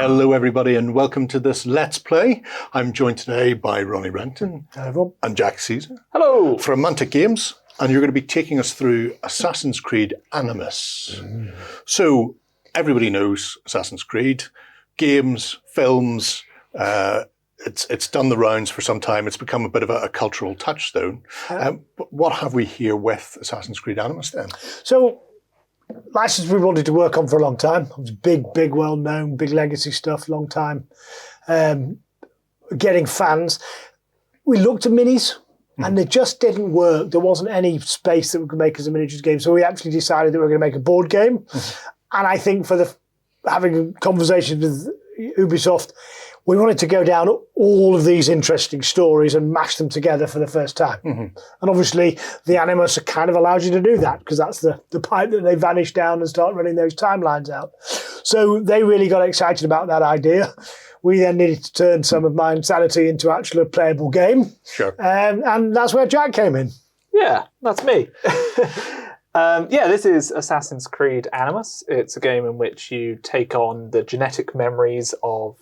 Hello everybody and welcome to this Let's Play. I'm joined today by Ronnie Renton and Jack Caesar. Hello! From Mantic Games, and you're going to be taking us through Assassin's Creed Animus. So everybody knows Assassin's Creed. Games, films, it's done the rounds for some time. It's become a bit of a cultural touchstone. But what have we here with Assassin's Creed Animus then? So, license we wanted to work on for a long time. It was big, well-known, big legacy stuff, long time. Getting fans. We looked at minis, and they just didn't work. There wasn't any space that we could make as a miniatures game, so we actually decided that we were going to make a board game. And I think for having conversations with Ubisoft, we wanted to go down all of these interesting stories and mash them together for the first time. And obviously, the Animus kind of allows you to do that because that's the pipe that they vanish down and start running those timelines out. So they really got excited about that idea. We then needed to turn some of my insanity into actually a playable game. Sure. And that's where Jack came in. Yeah, that's me. This is Assassin's Creed Animus. It's a game in which you take on the genetic memories of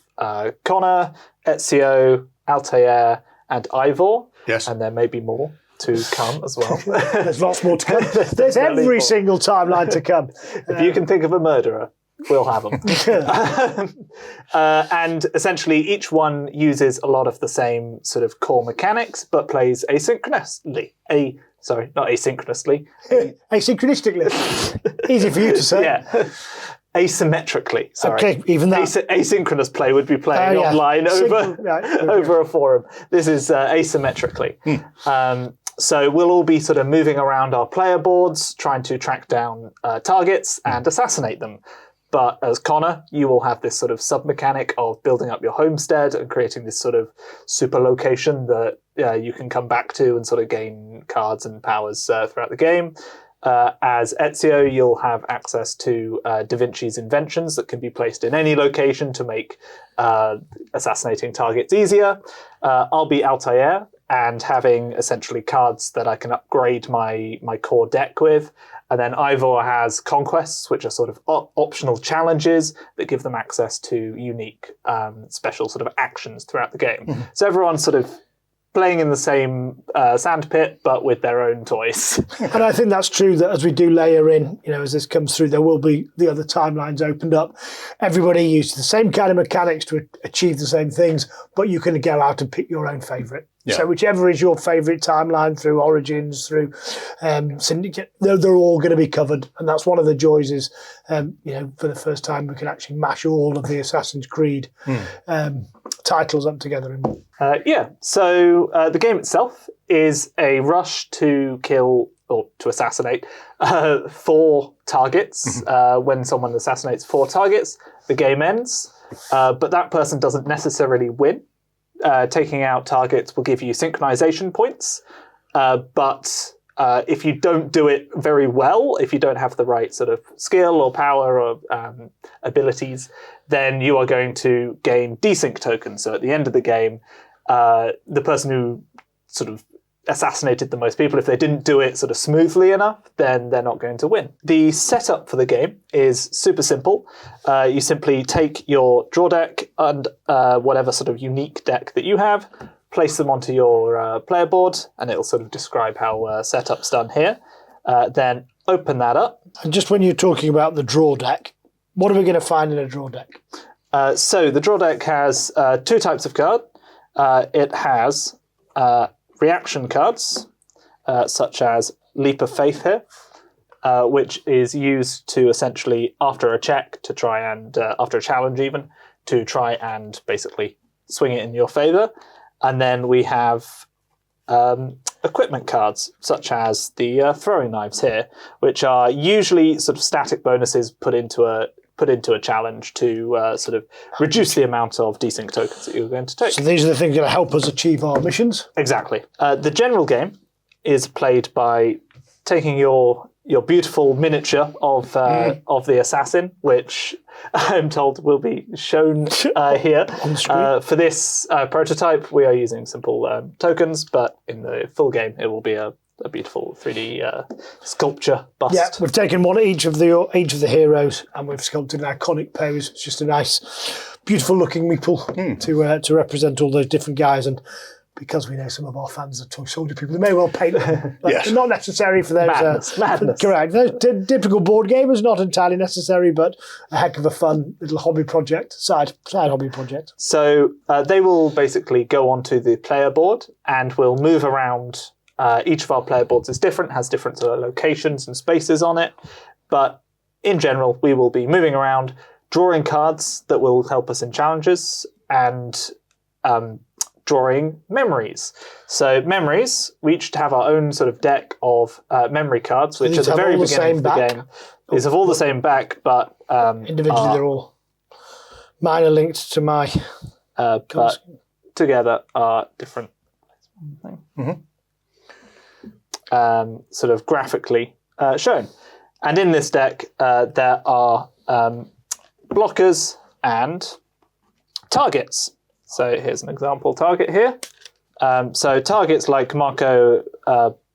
Connor, Ezio, Altair, and Ivor. Yes. And there may be more to come as well. There's lots more to come. There's every single timeline to come. If you can think of a murderer, we'll have them. And essentially, each one uses a lot of the same sort of core mechanics, but plays asynchronously. Not asynchronously. Asynchronistically. Easy for you to say. Yeah. Asymmetrically, sorry. Okay, even that. Asynchronous play would be playing online over a forum. This is asymmetrically. So we'll all be sort of moving around our player boards, trying to track down targets and assassinate them. But as Connor, you will have this sort of sub-mechanic of building up your homestead and creating this sort of super location that you can come back to and sort of gain cards and powers throughout the game. As Ezio, you'll have access to Da Vinci's inventions that can be placed in any location to make assassinating targets easier. I'll be Altair and having essentially cards that I can upgrade my core deck with. And then Ivor has conquests, which are sort of optional challenges that give them access to unique special sort of actions throughout the game. So everyone's sort of playing in the same sandpit, but with their own toys. And I think that's true that as we do layer in, as this comes through, there will be the other timelines opened up. Everybody uses the same kind of mechanics to achieve the same things, but you can go out and pick your own favourite. Yeah. So whichever is your favourite timeline through Origins, through Syndicate, they're all going to be covered. And that's one of the joys is, for the first time, we can actually mash all of the Assassin's Creed titles up together. So the game itself is a rush to kill or to assassinate 4 targets. When someone assassinates 4 targets, the game ends, but that person doesn't necessarily win. Taking out targets will give you synchronization points, but if you don't do it very well, if you don't have the right sort of skill or power or abilities, then you are going to gain desync tokens. So at the end of the game, the person who sort of assassinated the most people, if they didn't do it sort of smoothly enough, then they're not going to win. The setup for the game is super simple. You simply take your draw deck and whatever sort of unique deck that you have, place them onto your player board, and it'll sort of describe how setup's done here. Then open that up. And just when you're talking about the draw deck, what are we going to find in a draw deck? So the draw deck has 2 types of card. It has reaction cards, such as Leap of Faith here, which is used to essentially, after a check, to try and, after a challenge even, to try and basically swing it in your favour. And then we have equipment cards, such as the throwing knives here, which are usually sort of static bonuses put into a challenge to sort of reduce the amount of desync tokens that you're going to take. So these are the things that help us achieve our missions? Exactly. The general game is played by taking your beautiful miniature of the assassin, which I'm told will be shown here. On screen. For this prototype, we are using simple tokens, but in the full game, it will be a beautiful 3D sculpture bust. Yeah, we've taken each of the heroes and we've sculpted an iconic pose. It's just a nice beautiful looking meeple to represent all those different guys. And because we know some of our fans are toy soldier people, they may well paint them. But Yes. they're not necessary for those. Madness. Correct. Those typical board gamers, not entirely necessary, but a heck of a fun little hobby project, side hobby project. So they will basically go onto the player board and we'll move around. Each of our player boards is different, has different sort of locations and spaces on it. But in general, we will be moving around, drawing cards that will help us in challenges, and drawing memories. So memories, we each have our own sort of deck of memory cards, which at the very beginning of the game is of all the same back, but individually they're all mine are linked to my but together are different. Sort of graphically shown. And in this deck, there are blockers and targets. So here's an example target here. So targets like Marco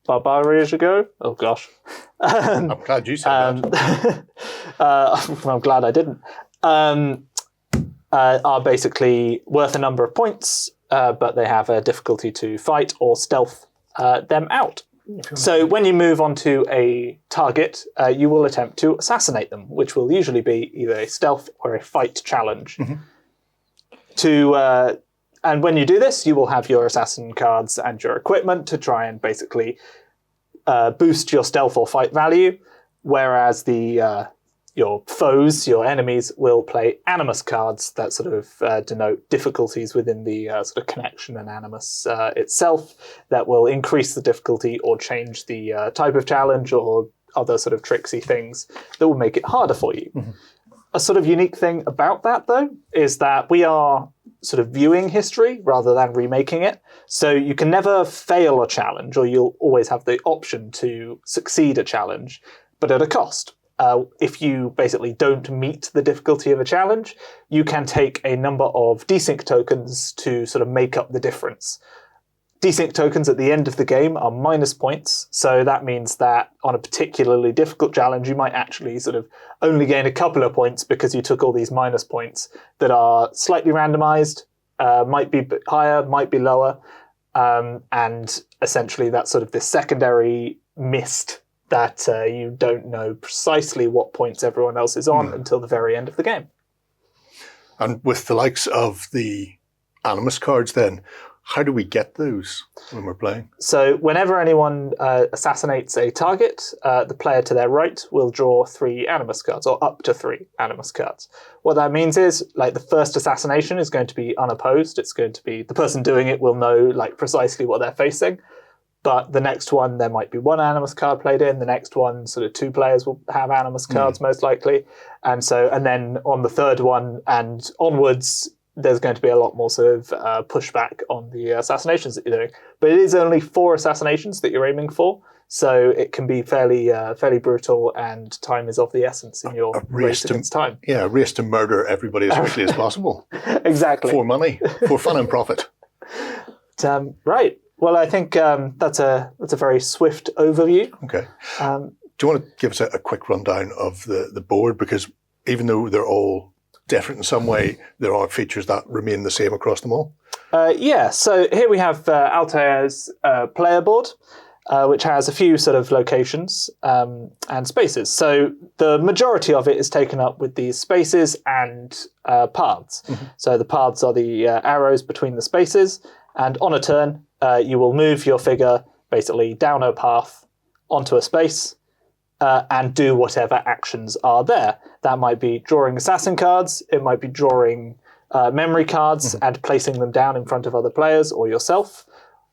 Barbarigo. Oh gosh. I'm glad you said that. I'm glad I didn't. Are basically worth a number of points, but they have a difficulty to fight or stealth them out. So when you move onto a target, you will attempt to assassinate them, which will usually be either a stealth or a fight challenge. And when you do this, you will have your assassin cards and your equipment to try and basically boost your stealth or fight value, whereas your foes, your enemies, will play Animus cards that sort of denote difficulties within the sort of connection and Animus itself that will increase the difficulty or change the type of challenge or other sort of tricksy things that will make it harder for you. A sort of unique thing about that, though, is that we are sort of viewing history rather than remaking it. So you can never fail a challenge, or you'll always have the option to succeed a challenge, but at a cost. If you basically don't meet the difficulty of a challenge, you can take a number of desync tokens to sort of make up the difference. Desync tokens at the end of the game are minus points, so that means that on a particularly difficult challenge, you might actually sort of only gain a couple of points because you took all these minus points that are slightly randomized, might be higher, might be lower, and essentially that's sort of this secondary mist that you don't know precisely what points everyone else is on until the very end of the game. And with the likes of the Animus cards then, how do we get those when we're playing? So whenever anyone assassinates a target, the player to their right will draw 3 Animus cards, or up to 3 Animus cards. What that means is, like, the first assassination is going to be unopposed. It's going to be, the person doing it will know, like, precisely what they're facing. But the next one, there might be 1 Animus card played in. The next one, sort of 2 players will have Animus cards, most likely. And then on the third one and onwards, there's going to be a lot more sort of pushback on the assassinations that you're doing. But it is only 4 assassinations that you're aiming for, so it can be fairly brutal, and time is of the essence in your race against time. Yeah, a race to murder everybody as quickly as possible. Exactly. For money, for fun and profit. Right. Well, I think that's a very swift overview. Okay. Do you want to give us a quick rundown of the board? Because even though they're all different in some way, there are features that remain the same across them all. Yeah, so here we have Altair's player board, which has a few sort of locations and spaces. So the majority of it is taken up with these spaces and paths. So the paths are the arrows between the spaces, and on a turn, you will move your figure basically down a path onto a space and do whatever actions are there. That might be drawing assassin cards, it might be drawing memory cards and placing them down in front of other players or yourself.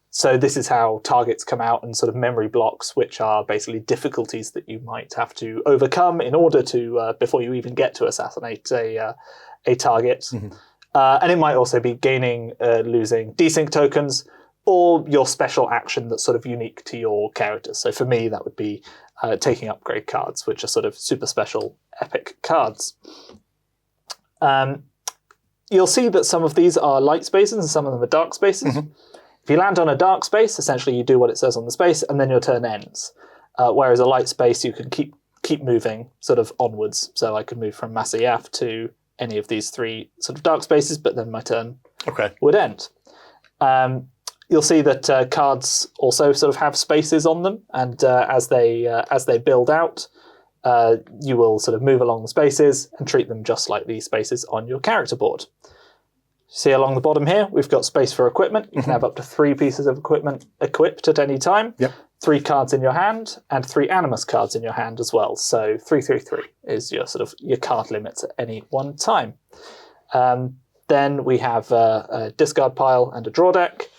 So this is how targets come out, and sort of memory blocks, which are basically difficulties that you might have to overcome in order to, before you even get to assassinate a target. And it might also be gaining, losing desync tokens, or your special action that's sort of unique to your character. So for me, that would be taking upgrade cards, which are sort of super special epic cards. You'll see that some of these are light spaces and some of them are dark spaces. If you land on a dark space, essentially you do what it says on the space and then your turn ends. Whereas a light space, you can keep moving sort of onwards. So I could move from Masyaf to any of these 3 sort of dark spaces, but then my turn Okay. would end. You'll see that cards also sort of have spaces on them, and as they build out, you will sort of move along the spaces and treat them just like the spaces on your character board. See along the bottom here, we've got space for equipment. You can have up to 3 pieces of equipment equipped at any time. Yep. 3 cards in your hand, and 3 Animus cards in your hand as well. So 3 is your sort of your card limits at any one time. Then we have a discard pile and a draw deck.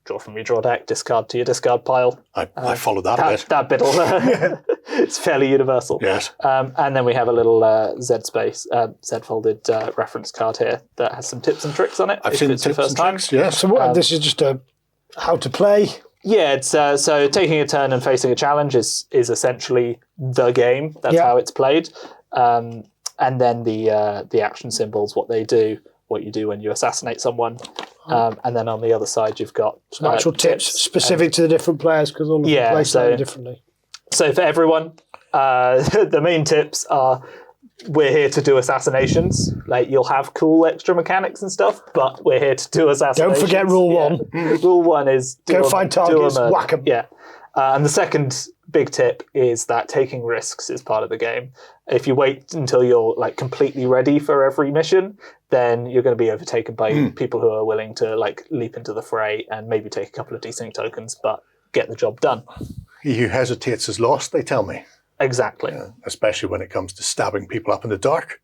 Draw from your draw deck, discard to your discard pile. I followed that a bit. That bit will it's fairly universal. Yes. And then we have a little Z-folded reference card here that has some tips and tricks on it. I've seen the tips and tricks, yes. So this is just how to play. Yeah, it's so taking a turn and facing a challenge is essentially the game. That's how it's played. And then the action symbols, what they do, what you do when you assassinate someone. And then on the other side, you've got some actual tips specific to the different players, because all of them play slightly differently. So for everyone, the main tips are: we're here to do assassinations. Like, you'll have cool extra mechanics and stuff, but we're here to do assassinations. Don't forget rule 1. Rule 1 is go find targets, whack them. Yeah. And the second big tip is that taking risks is part of the game. If you wait until you're like completely ready for every mission, then you're going to be overtaken by people who are willing to like leap into the fray and maybe take a couple of desync tokens, but get the job done. He who hesitates is lost, they tell me. Exactly. Especially when it comes to stabbing people up in the dark.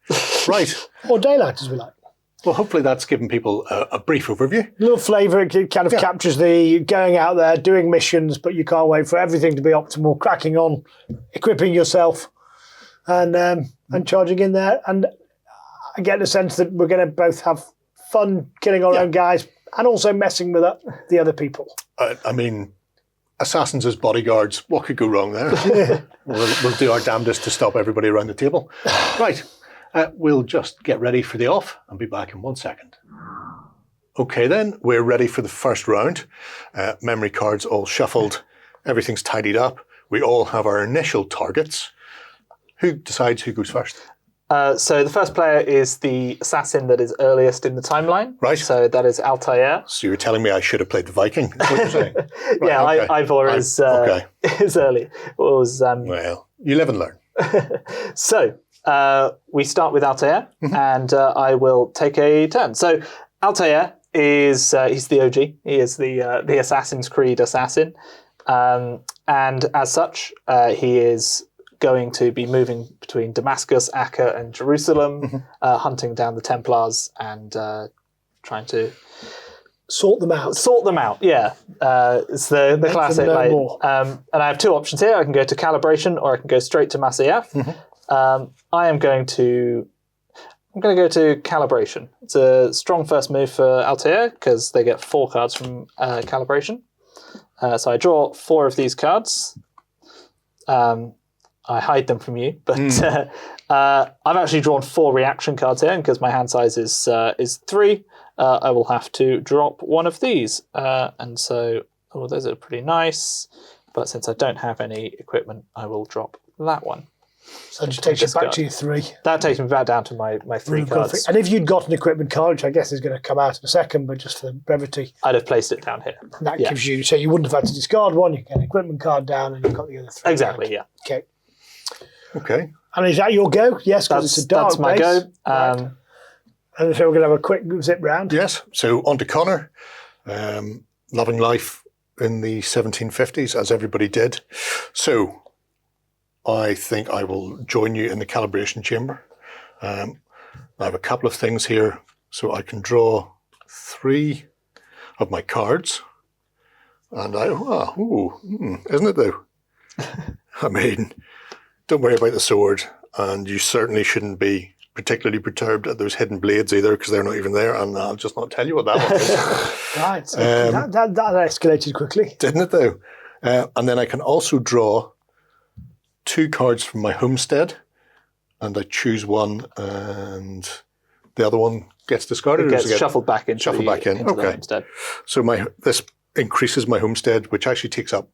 Right. Or daylight, as we like. Well, hopefully that's given people a brief overview. A little flavour. It kind of captures the going out there, doing missions, but you can't wait for everything to be optimal, cracking on, equipping yourself, and charging in there. And I get the sense that we're going to both have fun killing our own guys and also messing with the other people. I mean, assassins as bodyguards, what could go wrong there? We'll do our damnedest to stop everybody around the table. Right. We'll just get ready for the off and be back in 1 second. Okay then, we're ready for the first round. Memory cards all shuffled, everything's tidied up. We all have our initial targets. Who decides who goes first? So the first player is the assassin that is earliest in the timeline. Right. So that is Altair. So you're telling me I should have played the Viking? Is what you're saying? Right, yeah, okay. Ivor is early. Well, you live and learn. So we start with Altair, and I will take a turn. So Altair is he's the OG. He is the Assassin's Creed assassin, and as such, he is going to be moving between Damascus, Acre, and Jerusalem, hunting down the Templars and trying to sort them out. Yeah, it's the classic. Like, and I have 2 options here. I can go to Calibration, or I can go straight to Massif. I'm going to go to Calibration. It's a strong first move for Altair because they get 4 cards from Calibration. So I draw 4 of these cards. I hide them from you, but I've actually drawn 4 reaction cards here, and because my hand size is 3, I will have to drop one of these. And so, those are pretty nice, but since I don't have any equipment, I will drop that one. So just takes you back to your 3. That takes me back down to my 3 cards. And if you'd got an equipment card, which I guess is going to come out in a second, but just for brevity, I'd have placed it down here. And that gives you, so you wouldn't have had to discard one, you get an equipment card down, and you've got the other 3. Exactly, yeah. Okay. And is that your go? Yes, because it's a dark That's my base. go. Right. And so we're going to have a quick zip round. Yes. So on to Connor, loving life in the 1750s, as everybody did. So I think I will join you in the calibration chamber. I have a couple of things here, so I can draw 3 of my cards. And isn't it though? I mean, don't worry about the sword, and you certainly shouldn't be particularly perturbed at those hidden blades either, because they're not even there, and I'll just not tell you what that one is. Right, so that escalated quickly. Didn't it though? And then I can also draw 2 cards from my homestead, and I choose one, and the other one gets discarded. It gets shuffled back in. Into okay. the homestead. So this increases my homestead, which actually takes up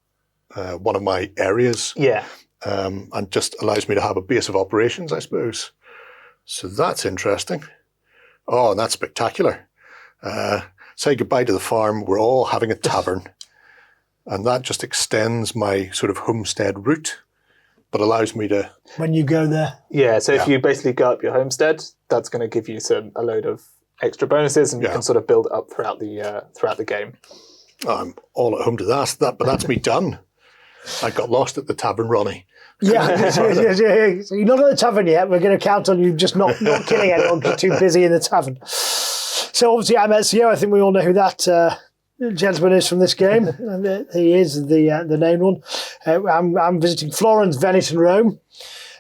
one of my areas. Yeah. And just allows me to have a base of operations, I suppose. So that's interesting. Oh, and that's spectacular. Say goodbye to the farm. We're all having a tavern. And that just extends my sort of homestead route, but allows me to... When you go there. Yeah, so if you basically go up your homestead, that's going to give you a load of extra bonuses, and you can sort of build it up throughout the game. I'm all at home to that, but that's me done. I got lost at the tavern, Ronnie. Yeah. So you're not at the tavern yet. We're going to count on you just not killing anyone because you're too busy in the tavern. So obviously I'm Ezio. I think we all know who that gentleman is from this game. And he is the named one. I'm visiting Florence, Venice and Rome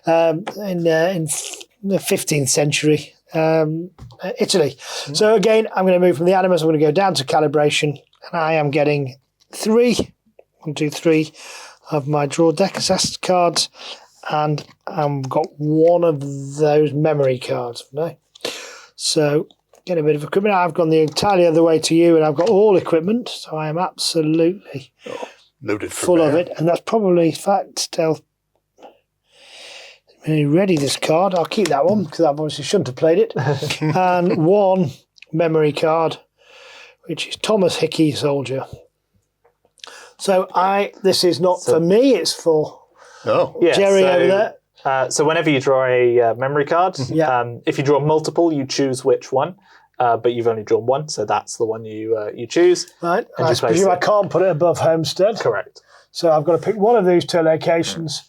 in the 15th century. Italy. So again, I'm going to move from the Animus. I'm going to go down to calibration, and I am getting 3 of my draw deck assessed cards, and I've got one of those memory cards. No, so get a bit of equipment. I've gone the entirely other way to you, and I've got all equipment, so I am absolutely loaded full of it, and that's probably in fact still. Really ready this card. I'll keep that one because I obviously shouldn't have played it. And one memory card, which is Thomas Hickey Soldier. So this is not for me, it's for Gerry over there. So whenever you draw a memory card, if you draw multiple, you choose which one. But you've only drawn one, so that's the one you choose. Right. And I presume I can't put it above Homestead. Correct. So I've got to pick one of these 2 locations.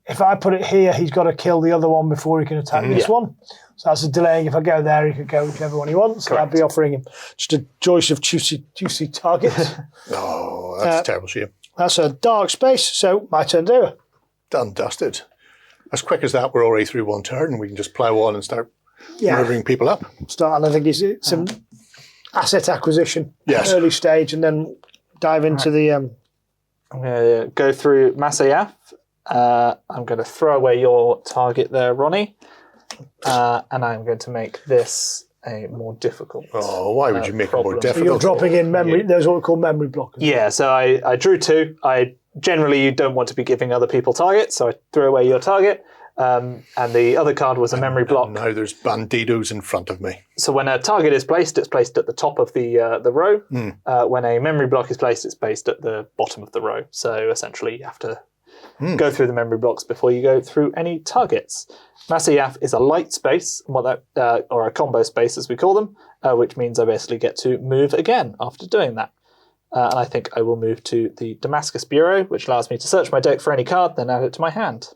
If I put it here, he's got to kill the other one before he can attack this one. So that's a delaying. If I go there, he could go whichever one he wants. So I'd be offering him just a choice of juicy targets. Oh, that's a terrible shame. That's a dark space, so my turn's over. Done, dusted. As quick as that, we're already through one turn, and we can just plough on and start murdering people up. And I think it's some asset acquisition, early stage, and then dive into the... I'm going to go through Masayaf. I'm going to throw away your target there, Ronnie, and I'm going to make this a more difficult. Oh, why would you make it more difficult? So you're dropping in memory. There's what we call memory blockers. Yeah, so I drew 2. Generally, you don't want to be giving other people targets, so I threw away your target, and the other card was a memory block. Now there's banditos in front of me. So when a target is placed, it's placed at the top of the row. When a memory block is placed, it's placed at the bottom of the row. So essentially, you have to go through the memory blocks before you go through any targets. Masayaf is a light space, or a combo space as we call them, which means I basically get to move again after doing that. And I think I will move to the Damascus Bureau, which allows me to search my deck for any card, then add it to my hand.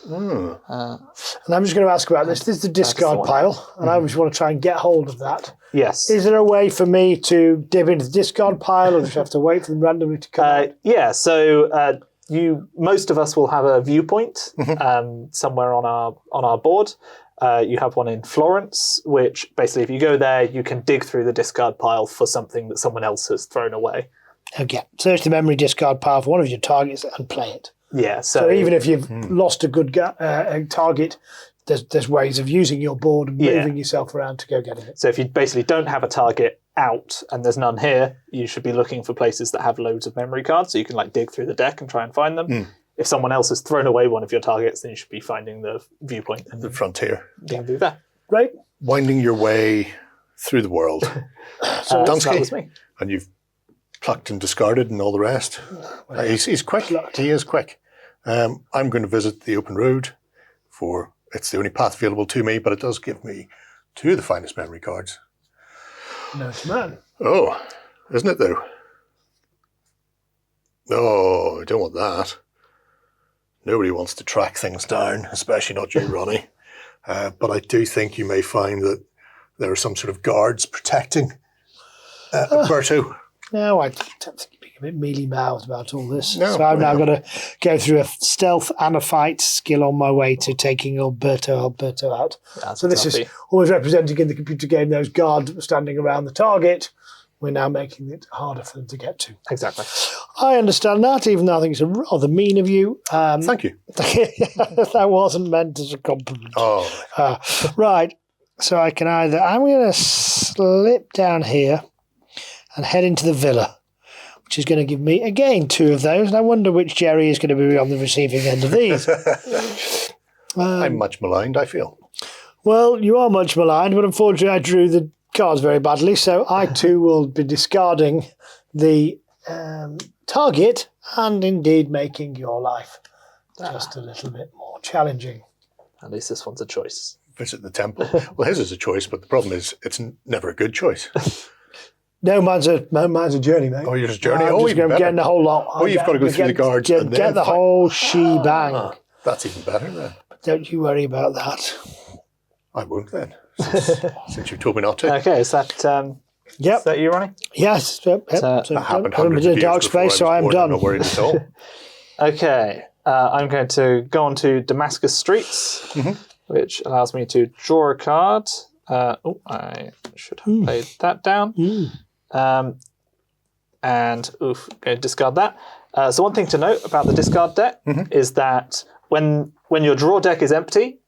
And I'm just going to ask about this. This is the discard pile, and I just want to try and get hold of that. Yes. Is there a way for me to dip into the discard pile, or just have to wait for them randomly to come out? Yeah, so most of us will have a viewpoint somewhere on our board. You have one in Florence, which basically if you go there, you can dig through the discard pile for something that someone else has thrown away. Okay, search the memory discard pile for one of your targets and play it. Yeah, so even if you've lost a good target, there's ways of using your board and moving yourself around to go getting it. So if you basically don't have a target out and there's none here, you should be looking for places that have loads of memory cards, so you can dig through the deck and try and find them. If someone else has thrown away one of your targets, then you should be finding the viewpoint and the frontier. Yeah, do that. Right. Winding your way through the world. So that was me. And you've plucked and discarded and all the rest. He's quick. He is quick. I'm going to visit the open road it's the only path available to me, but it does give me 2 of the finest memory cards. Nice man. Oh, isn't it though? Oh, I don't want that. Nobody wants to track things down, especially not you, Ronnie. But I do think you may find that there are some sort of guards protecting Berto. No, I don't think you're being a bit mealy-mouthed about all this. No, so I've now got to go through a stealth and a fight skill on my way to taking Alberto out. So this is always representing in the computer game those guards that were standing around the target. We're now making it harder for them to get to. Exactly. I understand that, even though I think it's rather mean of you. Thank you. That wasn't meant as a compliment. Oh. Right. So I'm going to slip down here and head into the villa, which is going to give me, again, 2 of those. And I wonder which Gerry is going to be on the receiving end of these. I'm much maligned, I feel. Well, you are much maligned, but unfortunately I drew the cards very badly, so I too will be discarding the target and indeed making your life just a little bit more challenging. At least this one's a choice. Visit the temple. Well, his is a choice, but the problem is it's never a good choice. No man's a journey, mate. Oh, you're just journey? I'm just getting the whole lot. Oh, you've got to go through the guards and then get the whole shebang. That's even better then. Don't you worry about that. I won't then, since you told me not to. Okay, is that is that you, Ronnie? Yes. Yep. That happened hundreds in of a years dark before space, so I I'm was born. done. I'm not worried at all. Okay, I'm going to go on to Damascus Streets, which allows me to draw a card. I should have played that down. And going to discard that. So one thing to note about the discard deck is that when your draw deck is empty,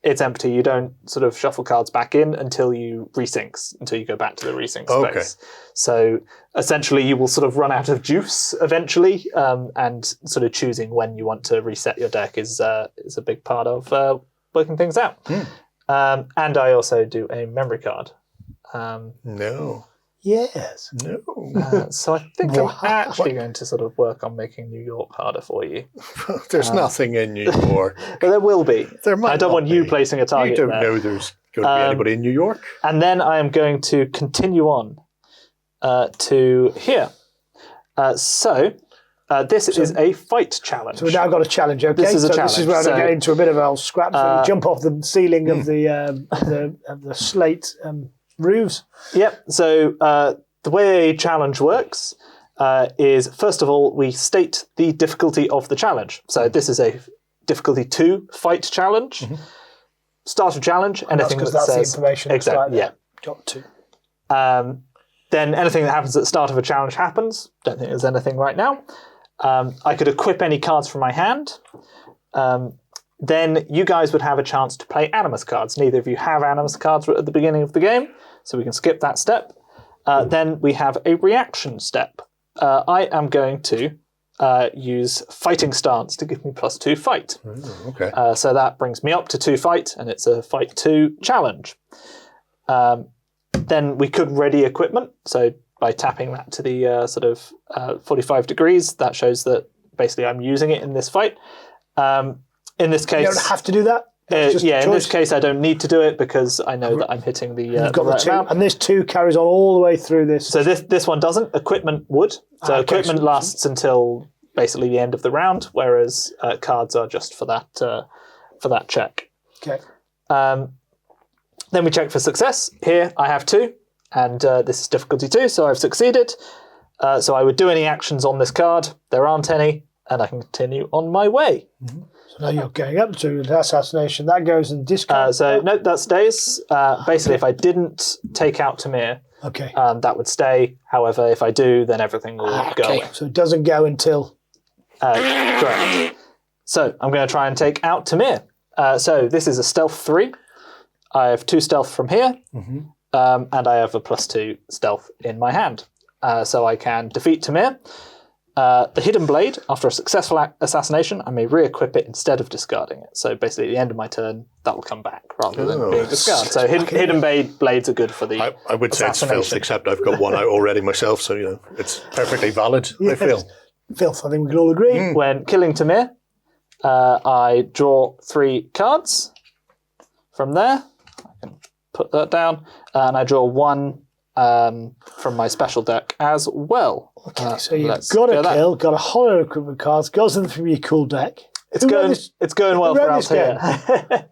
it's empty. You don't sort of shuffle cards back in until you resyncs, until you go back to the resync space. So essentially you will sort of run out of juice eventually, and sort of choosing when you want to reset your deck is a big part of working things out. And I also do a memory card. No. Yes. No. So I think I'm actually going to sort of work on making New York harder for you. There's nothing in New York. But there will be. I don't want you placing a target You don't there. know there's going to be anybody in New York. And then I am going to continue on to here. This is a fight challenge. So we've now got a challenge, okay? This is a challenge. This is where I get into a bit of a scrap. So we jump off the ceiling of the slate roofs. Yep. So the way a challenge works is, first of all, we state the difficulty of the challenge. So this is a difficulty 2 fight challenge. Start of challenge, anything that that's says... the information. Exactly, yeah. Got 2. Then anything that happens at the start of a challenge happens. Don't think there's anything right now. I could equip any cards from my hand. Then you guys would have a chance to play Animus cards. Neither of you have Animus cards at the beginning of the game, so we can skip that step. Then we have a reaction step. I am going to use Fighting Stance to give me +2 fight. Okay. So that brings me up to 2 fight, and it's a fight 2 challenge. Then we could ready equipment. So by tapping that to the sort of 45 degrees, that shows that basically I'm using it in this fight. In this case, you don't have to do that. In this case, I don't need to do it because I know that I'm hitting the You've got right the 2, amount. and this 2 carries on all the way through this. So this one doesn't. Equipment would. So equipment lasts until basically the end of the round, whereas cards are just for that check. Okay. Then we check for success. Here I have 2, and this is difficulty 2, so I've succeeded. So I would do any actions on this card. There aren't any, and I can continue on my way. So now you're going up to the assassination. That goes in discard. No, that stays. Basically, if I didn't take out Tamir, okay. That would stay. However, if I do, then everything will go away. So it doesn't go until... Correct. So I'm going to try and take out Tamir. So this is a stealth 3. I have 2 stealth from here, and I have a +2 stealth in my hand. So I can defeat Tamir. The Hidden Blade, after a successful assassination, I may re-equip it instead of discarding it. So basically, at the end of my turn, that will come back rather than being discarded. So Hidden Blades are good for the I would say it's filth, except I've got one out already myself, so it's perfectly valid, I feel. Filth, I think we can all agree. When killing Tamir, I draw 3 cards from there. I can put that down. And I draw 1 from my special deck as well. Okay, so you've got a kill, got a hollow equipment cards, goes in from your cool deck. It's going well for Altair.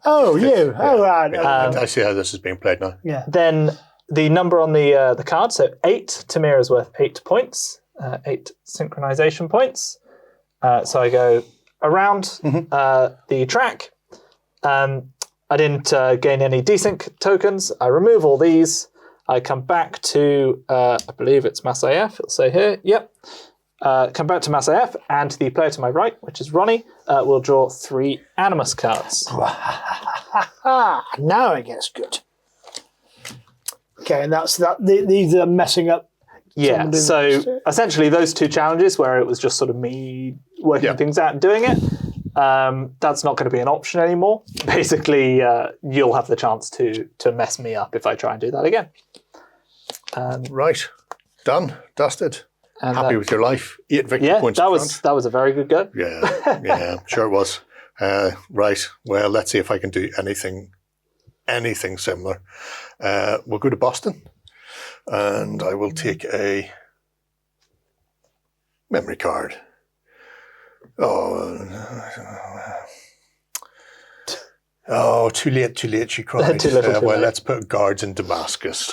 Oh, you. Oh, right. I see how this is being played now. Yeah. Then the number on the card, so 8, Tamir is worth 8 points, 8 synchronization points. So I go around the track. I didn't gain any desync tokens. I remove all these. I come back to, I believe it's Masayev, it'll say here, yep. Come back to Masayev, and the player to my right, which is Ronnie, will draw 3 Animus cards. Now it gets good. Okay, and that's that. These are messing up. Yeah, so essentially those 2 challenges where it was just sort of me working things out and doing it, that's not going to be an option anymore. Basically, you'll have the chance to mess me up if I try and do that again. Right. Done. Dusted. And Happy with your life. 8 victory points. That was a very good go. Yeah, sure it was. Right. Well, let's see if I can do anything similar. We'll go to Boston, and I will take a memory card. Oh, too late, she cried. Too little, too well, late. let's put guards in Damascus.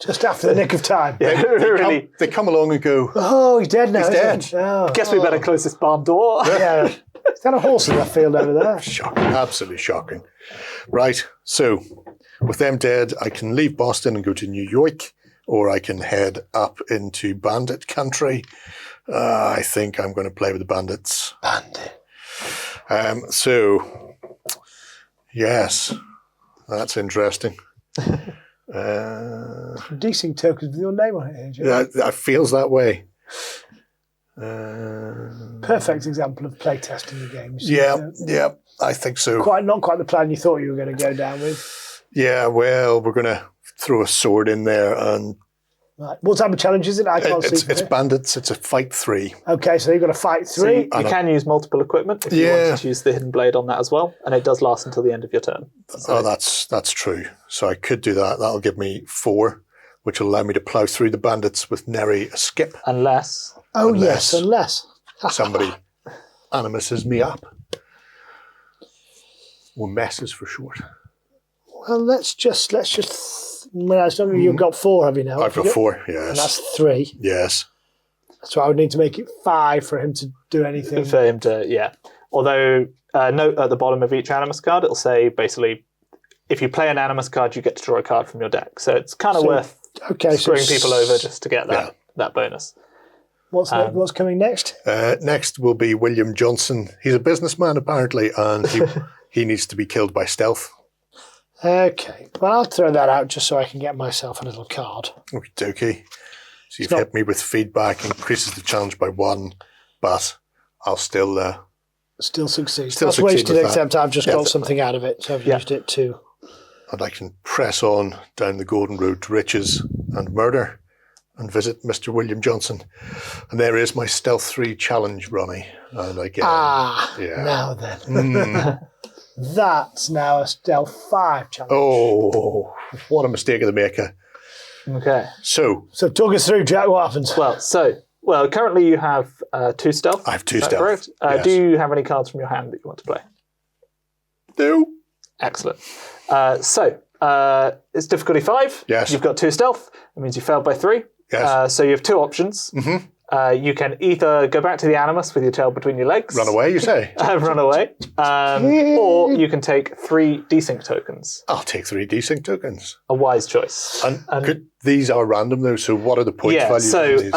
Just after the nick of time. They come along and go, oh, he's dead now. He's dead. Oh. Guess we better close this barn door. Yeah. Is that a horse in that field over there? shocking, absolutely shocking. Right, so with them dead, I can leave Boston and go to New York, or I can head up into bandit country. I think I'm going to play with the bandits. So, yes, that's interesting. Decent tokens with your name on it, AJ. That feels that way. Perfect example of playtesting the games. Yeah, I think so. Not quite the plan you thought you were going to go down with. Yeah, well, we're going to throw a sword in there, and right. What type of challenge is it? I can't see. It's bandits. It's a fight 3. Okay, so you've got to fight 3. So you can use multiple equipment if you want to use the hidden blade on that as well, and it does last until the end of your turn. So. That's true. So I could do that. That'll give me 4, which will allow me to plough through the bandits with nary a skip. Unless somebody animuses me up. Or messes for short. Well, let's just. You've got 4, have you now? I've got 4, yes. And that's 3. Yes. So I would need to make it 5 for him to do anything. For him to, yeah. Although, note at the bottom of each Animus card, it'll say basically, if you play an Animus card, you get to draw a card from your deck. So it's kind of worth screwing people over just to get that bonus. What's coming next? Next will be William Johnson. He's a businessman, apparently, and he needs to be killed by stealth. Okay. Well, I'll throw that out just so I can get myself a little card. Okay. So you've hit me with feedback, increases the challenge by 1, but I'll still succeed. That's wasted, except I've just got something out of it, so I've used it too. And I can press on down the golden road to riches and murder and visit Mr. William Johnson. And there is my stealth 3 challenge, Ronnie. And I get now then. That's now a stealth 5 challenge. Oh, what a mistake of the maker. Okay. So talk us through, Jack, what happens? Well, currently you have 2 stealth. I have 2 stealth. Yes. Do you have any cards from your hand that you want to play? No. Excellent. It's difficulty 5. Yes. You've got 2 stealth. That means you failed by 3. Yes. So you have 2 options. Mm-hmm. You can either go back to the Animus with your tail between your legs. Run away, you say? Run away. Or you can take 3 desync tokens. I'll take 3 desync tokens. A wise choice. And these are random, though, so what are the point values so, of these?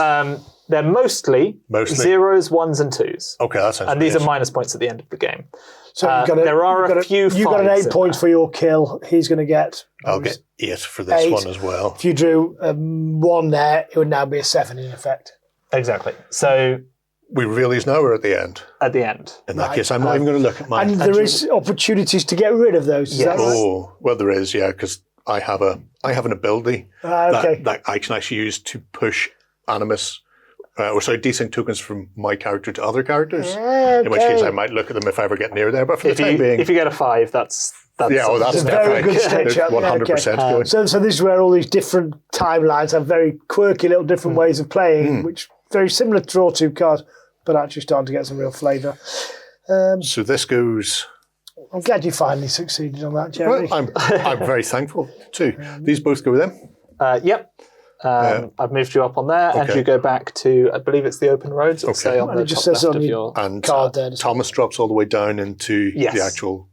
They're mostly 0s, 1s, and 2s. Okay, that sounds And these are minus points at the end of the game. So there are a few. You got an 8 points for your kill. He's going to get. I'll get 8 for this one as well. If you drew 1 there, it would now be a 7 in effect. Exactly. So we reveal these now or at the end? At the end. In that case, I'm not even going to look at mine. And there is opportunities to get rid of those. Is that right? Oh, well, there is, yeah, because I have an ability that I can actually use to push Animus. Desync tokens from my character to other characters. In which case, I might look at them if I ever get near there. But for the time being, if you get a 5, that's a very good stage. 100% going. So this is where all these different timelines have very quirky little different ways of playing, which very similar to draw 2 cards, but actually starting to get some real flavour. So this goes. I'm glad you finally succeeded on that, Gerry. Well, I'm very thankful too. These both go with them. Yep. I've moved you up on there, and you go back to, I believe it's the open roads. It'll say on the top left of your card there. Thomas drops all the way down into the actual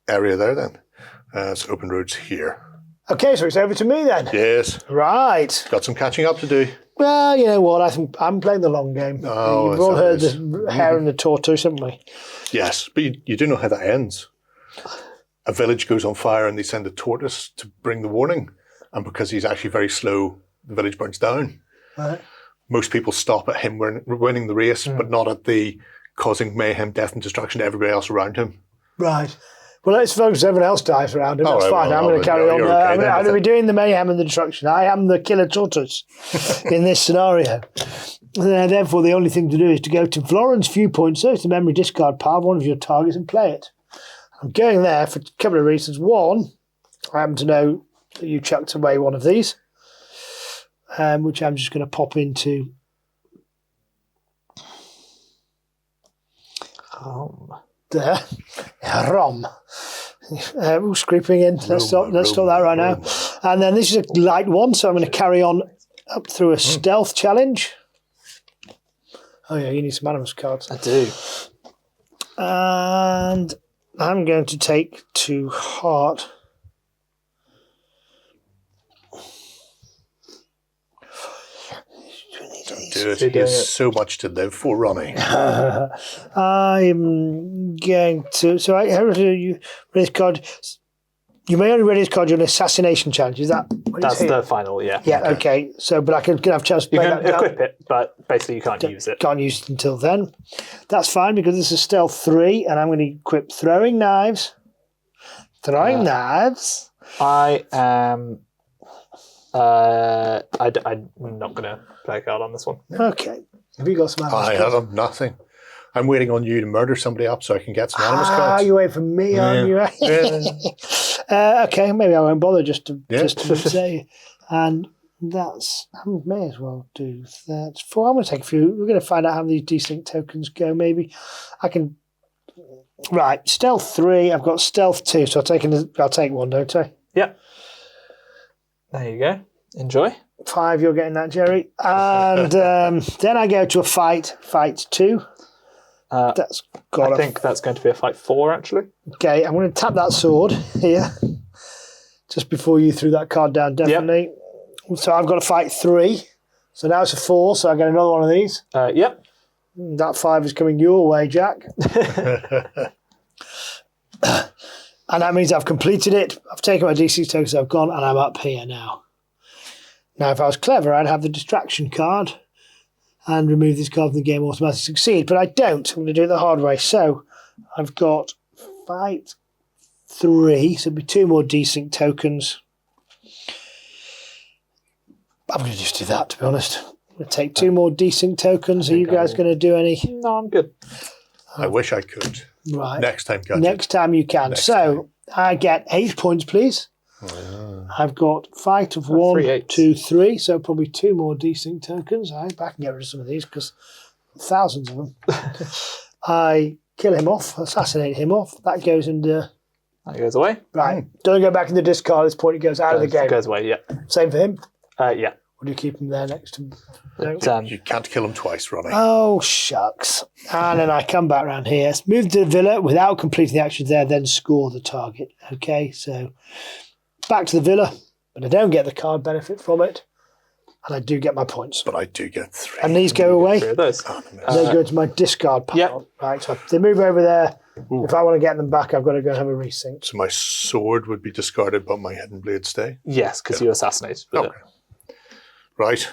area there then. So open roads here. Okay, so it's over to me then. Yes. Right. Got some catching up to do. Well, you know what? I think I'm playing the long game. Oh, We've all heard the hare and the tortoise, haven't we? Yes, but you do know how that ends. A village goes on fire and they send a tortoise to bring the warning. And because he's actually very slow, the village burns down. Right. Most people stop at him winning the race, but not at the causing mayhem, death, and destruction to everybody else around him. Right. Well, let's focus. Everyone else dies around him. That's fine. I'm going to carry on. I'm going to be doing the mayhem and the destruction. I am the killer tortoise in this scenario. Therefore, the only thing to do is to go to Florence viewpoint, search the memory discard pile of one of your targets and play it. I'm going there for a couple of reasons. One, I happen to know that you chucked away one of these, which I'm just going to pop into. There. Rom. Who's creeping in? Let's stop that right now. And then this is a light one, so I'm going to carry on up through a stealth challenge. Oh yeah, you need some Animus cards. I do. And I'm going to take to heart. Don't do it. He has so much to live for, Ronnie. I'm going to. So I ready this card. You may only ready this card during an assassination challenge. Is that? That's the final. Yeah. Yeah. Okay. So, but I can have a chance to play that. You can equip it, but basically you can't use it. Can't use it until then. That's fine because this is stealth 3, and I'm going to equip throwing knives. Throwing knives. I am. I'm not going to play a card on this one. Okay. Have you got some Animus cards? I have nothing. I'm waiting on you to murder somebody up so I can get some Animus cards. You wait for me, aren't you? Okay, maybe I won't bother just to say. And that's, I may as well do that. I'm going to take a few. We're going to find out how these desync tokens go. Maybe I can. Right, stealth 3. I've got stealth 2, so I'll take one, don't I? Yep. There you go. Enjoy. 5, you're getting that, Gerry. And then I go to a fight 2. I think that's going to be a fight 4, actually. Okay, I'm going to tap that sword here, just before you threw that card down, definitely. Yep. So I've got a fight 3. So now it's a 4, so I get another one of these. Yep. That 5 is coming your way, Jack. And that means I've completed it. I've taken my DC tokens, I've gone, and I'm up here now. Now, if I was clever, I'd have the distraction card and remove this card from the game automatically succeed, but I don't. I'm going to do it the hard way. So I've got fight 3, so it'll be 2 more desync tokens. I'm going to just do that, to be honest. I'm going to take 2 more desync tokens. Are you guys going to do any? No, I'm good. I wish I could. Right. Next time, Gadget. Next time you can. Time. I get 8 points, please. I've got fight of 1, 2, 3, so probably 2 more desync tokens. I can get rid of some of these because thousands of them. I kill him off, assassinate him off. That goes into. That goes away. Right. Don't go back in the discard. At this point, it goes out of the game. Goes away. Yeah. Same for him. Yeah. Or do you keep him there next to? No? You can't kill him twice, Ronnie. Oh shucks! And then I come back around here, move to the villa without completing the actions there, then score the target. Okay, so. Back to the villa, but I don't get the card benefit from it, and I do get my points. But I do get 3. And these go away. 3 of those. They go to my discard pile. Yep. Right, so they move over there. Ooh. If I want to get them back, I've got to go and have a resync. So my sword would be discarded, but my hidden blade stay? Yes, because you assassinated with it. Right.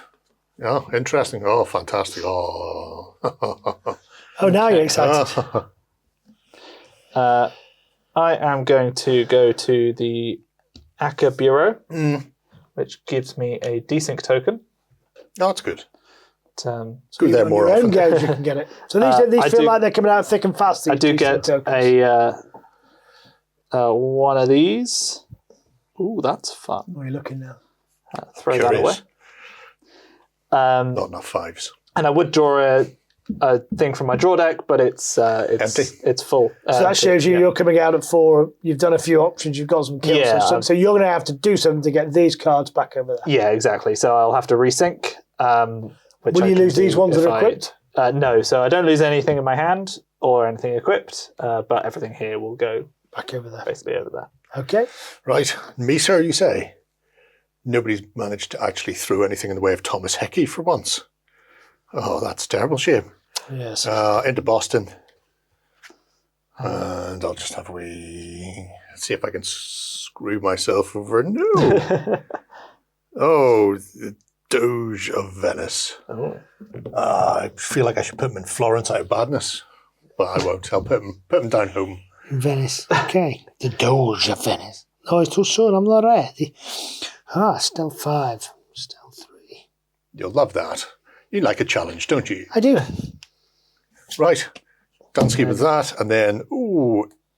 Yeah, interesting. Oh, fantastic. Oh. Oh, now you're excited. I am going to go to the Aka Bureau, which gives me a desync token. Oh, that's good. So go there more often. Games you can get it. So these feel like they're coming out thick and fast. I do get tokens. One of these. Ooh, that's fun. Where are you looking now? Throw that away. Not enough 5s. And I would draw a thing from my draw deck, but it's empty. It's full. So that shows you're coming out at 4. You've done a few options. You've got some kills. Yeah. So you're going to have to do something to get these cards back over there. Yeah, exactly. So I'll have to resync. Will you lose these ones that are equipped? No. So I don't lose anything in my hand or anything equipped, but everything here will go back over there. Basically over there. Okay. Right. Me, sir, you say? Nobody's managed to actually throw anything in the way of Thomas Hickey for once. Oh, that's a terrible shame. Yes. Into Boston. And I'll just have a wee... see if I can screw myself over. No! Oh, the Doge of Venice. Oh. I feel like I should put him in Florence out of badness. but I won't. I'll put him down home. Venice. Okay. The Doge of Venice. No, it's too soon. I'm not ready. Stealth 5. Stealth 3. You'll love that. You like a challenge, don't you? I do. Right. Dunsky with that. And then,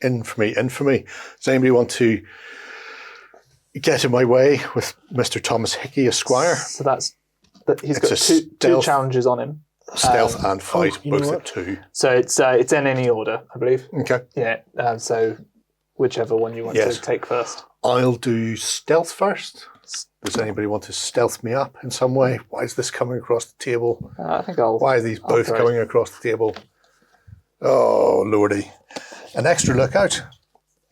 infamy. Does anybody want to get in my way with Mr. Thomas Hickey, Esquire? So he's got two challenges on him. Stealth and fight, both at 2. So it's in any order, I believe. Okay. Yeah. So whichever one you want to take first. I'll do stealth first. Does anybody want to stealth me up in some way? Why is this coming across the table? I think Why are these both coming across the table? Oh, lordy. An extra lookout.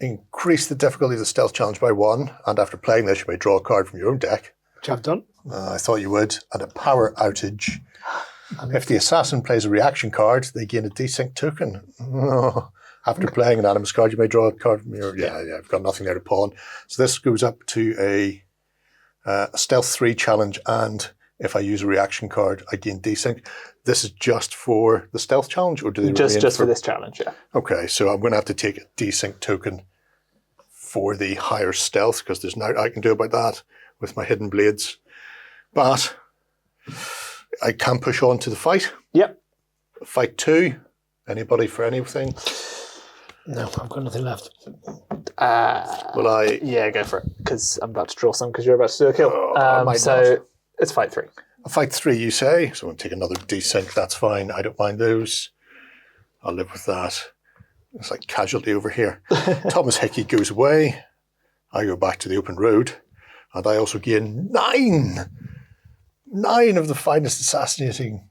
Increase the difficulty of the stealth challenge by 1, and after playing this, you may draw a card from your own deck. Which I've done. I thought you would. And a power outage. If the assassin plays a reaction card, they gain a desync token. After playing an Animus card, you may draw a card from your... Yeah, I've got nothing there to pawn. So this goes up to a stealth 3 challenge, and if I use a reaction card, I gain desync. This is just for the stealth challenge, or do they just for this challenge? Yeah. Okay, so I'm going to have to take a desync token for the higher stealth because there's nothing I can do about that with my hidden blades. But I can push on to the fight. Yep. Fight 2. Anybody for anything? No, I've got nothing left. Will I? Yeah, go for it, because I'm about to draw some because you're about to do a kill. So it's fight 3. Fight 3, you say? So I'm going to take another desync. That's fine. I don't mind those. I'll live with that. It's like casualty over here. Thomas Hickey goes away. I go back to the open road. And I also gain 9 of the finest assassinating.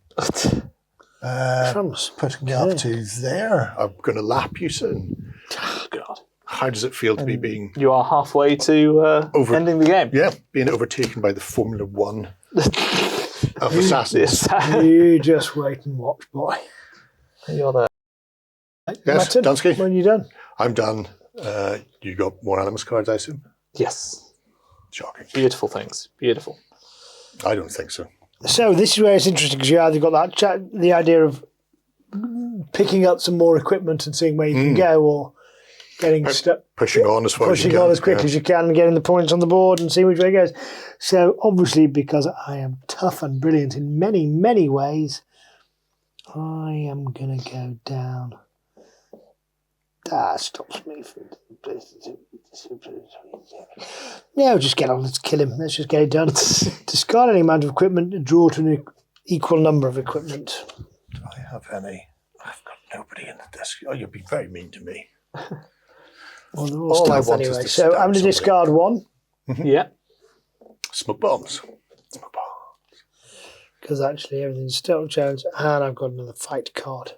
Putting me up to there. I'm going to lap you soon. Oh, God. How does it feel to be being... You are halfway to ending the game. Yeah, being overtaken by the Formula 1 of assassins. You just wait and watch, boy. You're there. Yes, Martin, Dunsky? when are you done? I'm done. You got more Animus cards, I assume? Yes. Shocking. Beautiful things. Beautiful. I don't think so. So this is where it's interesting because you either got the idea of picking up some more equipment and seeing where you can go, or getting stuck, pushing on as far as you can. Pushing on as quick as you can, getting the points on the board and seeing which way it goes. So obviously, because I am tough and brilliant in many, many ways, I am going to go down. That stops me from... No, just get on. Let's kill him. Let's just get it done. Discard any amount of equipment and draw to an equal number of equipment. Do I have any? I've got nobody in the desk. Oh, you'll be very mean to me. Well, they're all I stealth want anyway. is to So I'm going to stab discard 1. Yeah. Smoke bombs. Smoke bombs. Because actually everything's stealth challenge, and I've got another fight card.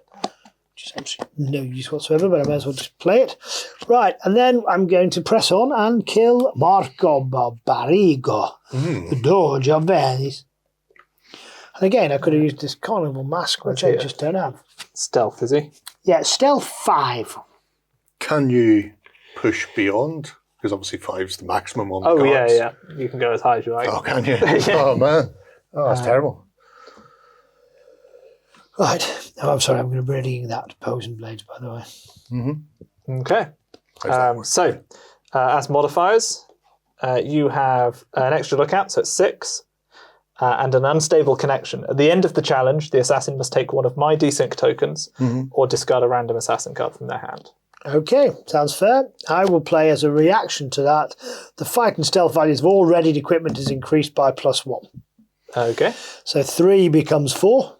Which is absolutely no use whatsoever, but I may as well just play it. Right, and then I'm going to press on and kill Marco Barbarigo, the Doge of Venice. And again, I could have used this carnival mask, which I just don't have. Stealth, is he? Yeah, stealth 5. Can you push beyond? Because obviously 5's the maximum on the cards. Yeah. You can go as high as you like. Oh, can you? Oh, man. Oh, that's terrible. Right. Oh, I'm sorry, I'm going to be readying that Poison Blades, by the way. Okay. So, as modifiers, you have an extra lookout, so it's 6, and an unstable connection. At the end of the challenge, the assassin must take one of my desync tokens or discard a random assassin card from their hand. Okay, sounds fair. I will play as a reaction to that. The fight and stealth values of all readied equipment is increased by +1. Okay. So 3 becomes 4.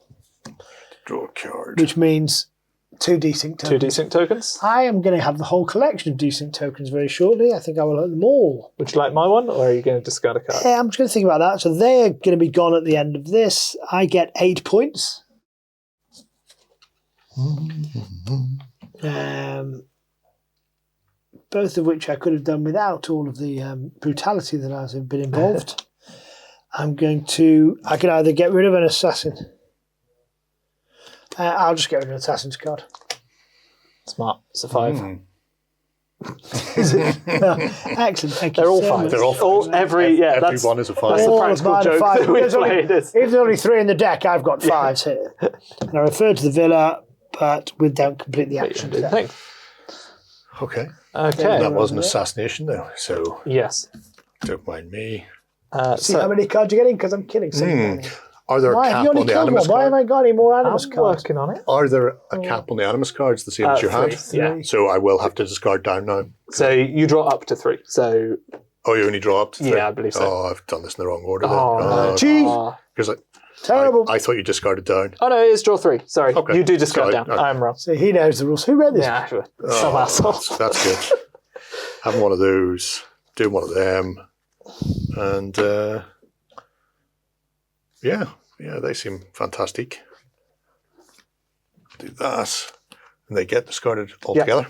Draw a card. Which means 2 desync tokens. 2 desync tokens. I am going to have the whole collection of desync tokens very shortly. I think I will have them all. Would you like my one, or are you going to discard a card? Yeah, I'm just going to think about that. So they're going to be gone at the end of this. I get 8 points. Both of which I could have done without all of the brutality that has been involved. I can either get rid of an assassin. I'll just get rid of an assassin's card. Smart. It's a 5. Is it? Excellent. Thank you. They're all so 5. much. They're all 5. Everyone is a 5. That's the All practical of mine are joke 5. that we played. If there's only 3 in the deck, I've got 5s here. And I refer to the villa but without complete the action. Do the thing. Okay. Okay. That was an assassination, though, so Yes. don't mind me. See how many cards you're getting, because I'm killing somebody. Are there a Why cap have you only on the killed one? Animus Why have card? I got any more Animus I'm cards? working on it. Are there a cap on the Animus cards, the same as you had? 3, yeah. So I will have to discard down now. So you draw up to 3. So Oh, you only draw up to 3? Yeah, I believe so. Oh, I've done this in the wrong order no. Jeez. Because Terrible. I thought you discarded down. Oh no, it is draw 3. Sorry. Okay. You do discard Sorry. down. Okay. I'm wrong. So he knows the rules. Who read this? Yeah, sure. Some asshole. That's good. Having one of those, doing one of them, and yeah, they seem fantastic. Do that, and they get discarded altogether.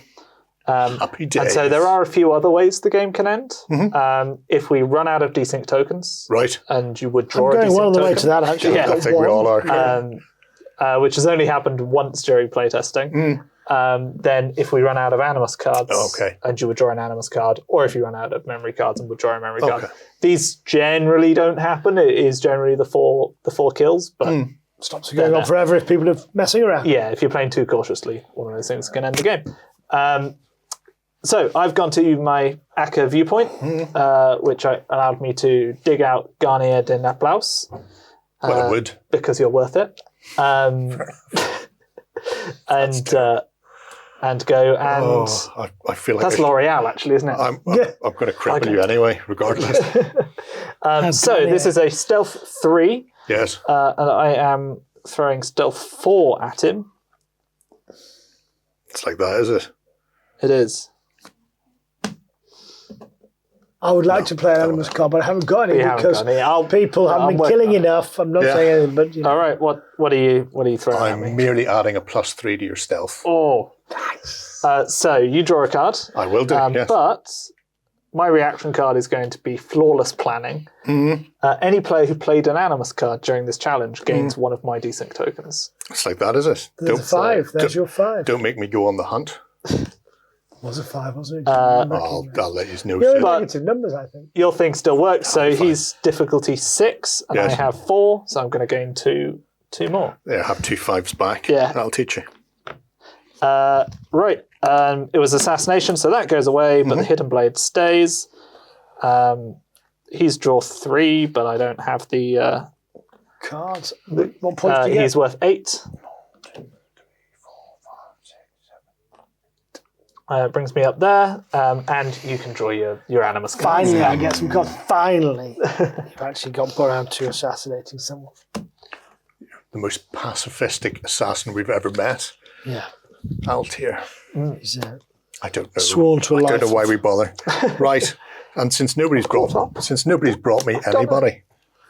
Happy days. And so there are a few other ways the game can end. If we run out of desync tokens, Right. and you would I'm draw a going desync well on the way token, to that, actually. Yeah. I think we all are. which has only happened once during playtesting. Then if we run out of Animus cards, and you would draw an Animus card, or if you run out of memory cards and would draw a memory card, these generally don't happen. It is generally the four kills, but Stops it going on forever if people are messing around. yeah, if you're playing too cautiously, one of those things can end the game. So I've gone to my Acker viewpoint, which allowed me to dig out Garnier de Naples. Well, it would. Because you're worth it. And go and... I feel like that's L'Oreal, actually, isn't it? I'm going to cripple you anyway, regardless. So this is a stealth 3. Yes. And I am throwing stealth 4 at him. It's like that, is it? It is. I would like to play an Animus card, but I haven't got any because people haven't been killing enough. I'm not saying anything, but all right. What are you throwing at me? I'm merely adding a +3 to your stealth. Oh, nice. So you draw a card. I will do. Yes. But my reaction card is going to be flawless planning. Any player who played an Animus card during this challenge gains one of my desync tokens. It's like that, is it? There's a 5. There's your 5. Don't make me go on the hunt. Was it 5, wasn't it? I'll let you know. You're negative numbers, I think. Your thing still works. So he's difficulty 6, and I have 4, so I'm going to gain two more. Yeah, have 2 5s back. Yeah. That'll teach you. Right. It was assassination, so that goes away, but the hidden blade stays. He's draw 3, but I don't have the cards. What points do you get? He's worth 8. Brings me up there, and you can draw your Animus cards. Finally, I get some cards. Finally. You've actually got around to assassinating someone. The most pacifistic assassin we've ever met. Yeah. Altair. He's I don't know. sworn to a life. I don't know why we bother. Right. And since nobody's brought me anybody.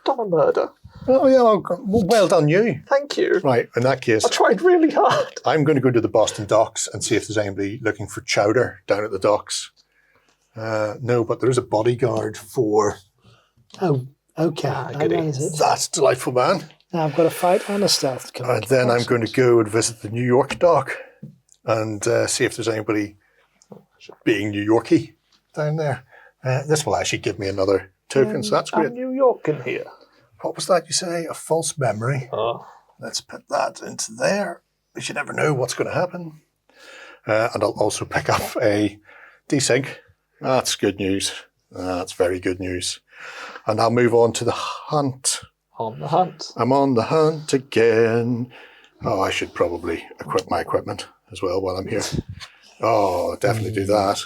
Done a murder. Oh, yeah. Well done, you. Thank you. Right. In that case, I tried really hard. I'm going to go to the Boston docks and see if there's anybody looking for chowder down at the docks. No, but there is a bodyguard for... Oh, okay. That is it. That's delightful, man. Now I've got a fight and a stealth. And then I'm going to go and visit the New York dock and see if there's anybody being New Yorkie down there. This will actually give me another token, so that's great. New York in here. What was that you say? A false memory. Oh. Let's put that into there. We should never know what's going to happen. And I'll also pick up a desync. That's good news. That's very good news. And I'll move on to the hunt. On the hunt. I'm on the hunt again. Oh, I should probably equip my equipment as well while I'm here. Oh, definitely do that.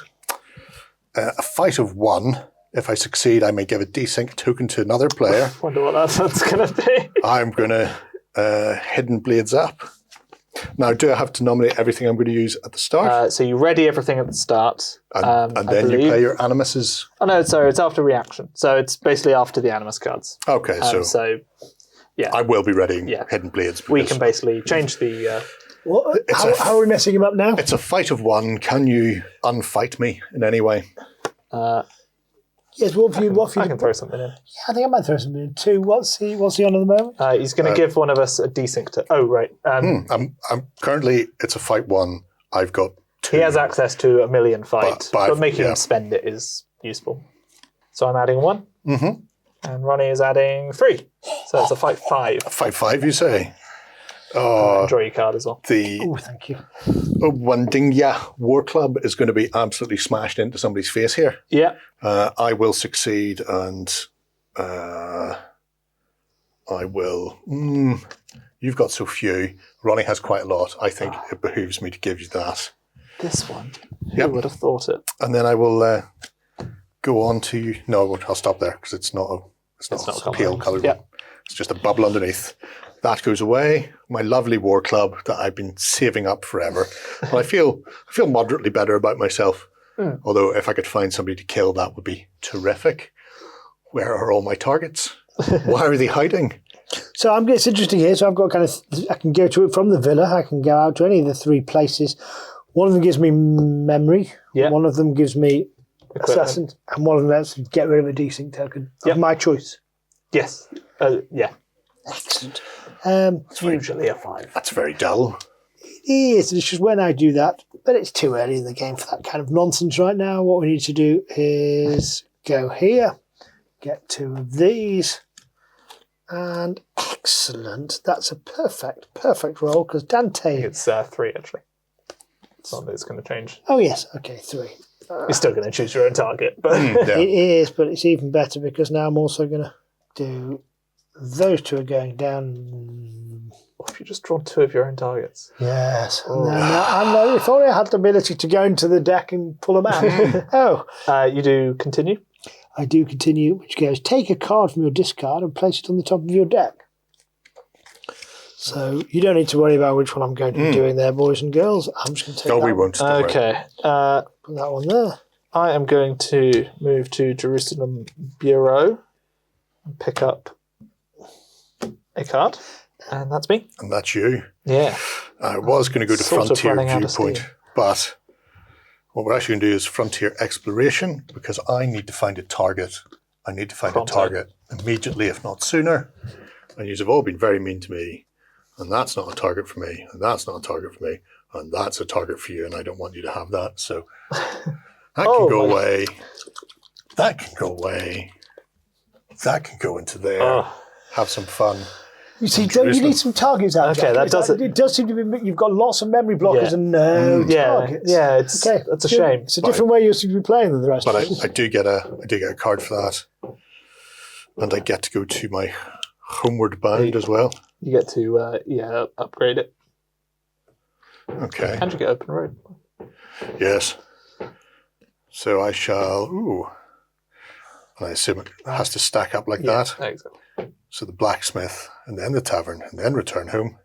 A fight of 1. If I succeed, I may give a desync token to another player. Wonder what that's going to be. I'm going to hidden blades up. Now, do I have to nominate everything I'm going to use at the start? So you ready everything at the start. And then you play your Animuses? Oh, no, sorry, it's after reaction. So it's basically after the Animus cards. Okay, so yeah. I will be readying hidden blades. We can basically change the... How are we messing him up now? It's a fight of 1. Can you unfight me in any way? Yes, what have you I can throw something in. Yeah, I think I might throw something in too. What's he on at the moment? He's going to give one of us a desync to... Oh, right. I'm currently, it's a fight 1. I've got 2. He has access to a million fight, but making him yeah. spend it is useful. So I'm adding 1. And Ronnie is adding 3. So it's a fight 5. A fight 5, you say? Enjoy your card as well. Oh, thank you. Wandinga War Club is going to be absolutely smashed into somebody's face here. Yeah. I will succeed, and I will. You've got so few. Ronnie has quite a lot. I think it behooves me to give you that. This one. Who would have thought it? And then I will go on to. No, I'll stop there because it's not a pale coloured one. It's just a bubble underneath. That goes away. My lovely War Club that I've been saving up forever. And I feel moderately better about myself. Although if I could find somebody to kill, that would be terrific. Where are all my targets? Why are they hiding? So it's interesting here. So I've got I can go to it from the villa. I can go out to any of the 3 places. One of them gives me memory. Yeah. One of them gives me assassin, and one of them lets me get rid of a desync token of my choice. Yes. Yeah. Excellent. It's usually a 5. That's very dull. It is. It's just when I do that, but it's too early in the game for that kind of nonsense right now. What we need to do is go here, get 2 of these, and excellent. That's a perfect roll because Dante. It's 3 actually. It's not that it's going to change. Oh yes, okay, 3. You're still going to choose your own target, but It is, but it's even better because now I'm also going to do. Those 2 are going down. What if you just draw 2 of your own targets? Yes. Now, if only I had the ability to go into the deck and pull them out. You do continue? I do continue, which goes, take a card from your discard and place it on the top of your deck. So you don't need to worry about which one I'm going to be doing there, boys and girls. I'm just going to take that we won't. Okay. Put that one there. I am going to move to Jerusalem Bureau and pick up a card, and that's me. And that's you. Yeah. I was going to go to Sort of Frontier running out of Viewpoint, steam. but what we're actually going to do is Frontier Exploration because I need to find a target. I need to find a target immediately, if not sooner. And you have all been very mean to me, and that's not a target for me, and that's not a target for me, and that's a target for you, and I don't want you to have that. So that can go away. That can go away. That can go into there. Have some fun. You see, you need some targets out. Okay, that does it. It does seem to be. You've got lots of memory blockers and no targets. Yeah, that's a shame. It's a different way you seem to be playing than the rest. But of us. I do get a card for that, and I get to go to my homeward bound as well. You get to upgrade it. Okay. And you get open road. Yes. So I shall. Ooh. And I assume it has to stack up like that. Exactly. So the blacksmith, and then the tavern, and then return home.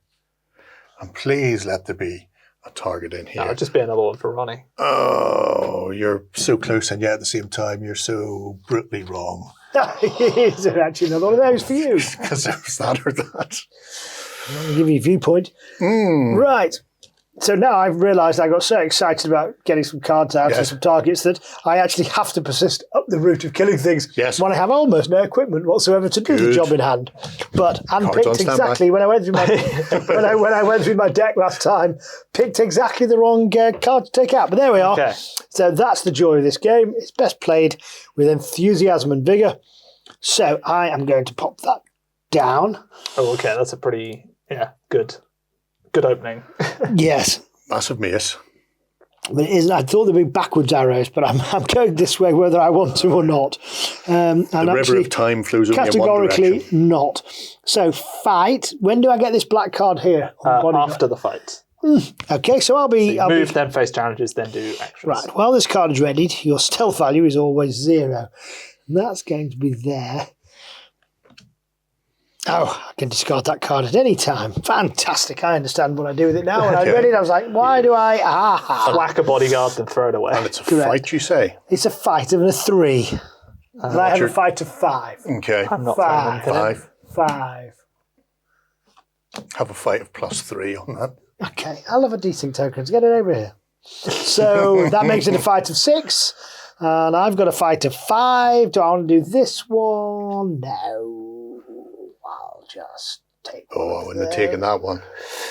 And please let there be a target in here. No, just be another one for Ronnie. Oh, you're so close, and yet at the same time, you're so brutally wrong. Is there actually another one of those for you? Because there was that or that. I'm going to give you a viewpoint. Right. So now I've realised I got so excited about getting some cards out and some targets that I actually have to persist up the route of killing things when I have almost no equipment whatsoever to do the job in hand. But picked exactly when I went through my when I went through my deck last time, picked exactly the wrong card to take out. But there we are. Okay. So that's the joy of this game. It's best played with enthusiasm and vigour. So I am going to pop that down. Oh, okay. That's a pretty good opening. Yes. Massive mace. But it isn't. I thought there'd be backwards arrows, but I'm going this way whether I want to or not. And the river of time flows only in one categorically direction. not. So fight. When do I get this black card here? After the fight. Okay, so I'll be... move, then face challenges, then do actions. Right, well, this card is readied. Your stealth value is always 0. And that's going to be there. Oh, I can discard that card at any time. Fantastic. I understand what I do with it now. When I read it, I was like, why do I... Whack a bodyguard, then throw it away. And it's a fight, you say? It's a fight of a 3. And I have a fight of 5. Okay. I'm not throwing anything in. 5. Have a fight of +3 on that. Okay, I love a desync token. Let's get it over here. So that makes it a fight of 6. And I've got a fight of 5. Do I want to do this one? No. I'll just take I wouldn't have taken that one.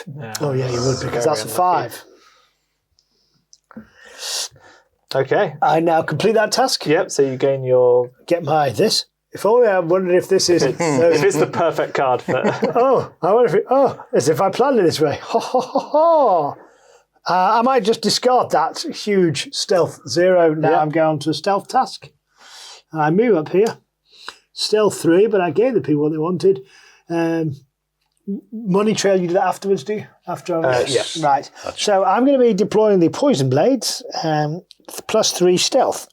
No, oh, yeah, you would, because that's a 5. Okay. I now complete that task. Yep, so you gain your... Get my this. If only I wondered if this is... if it's the perfect card for... I wonder if as if I planned it this way. Ho, ho, ho, ho. I might just discard that huge stealth 0. Now I'm going to a stealth task. I move up here. Stealth 3, but I gave the people what they wanted. Money trail, you do that afterwards, do you? Yes. Right. So I'm going to be deploying the poison blades, +3 stealth.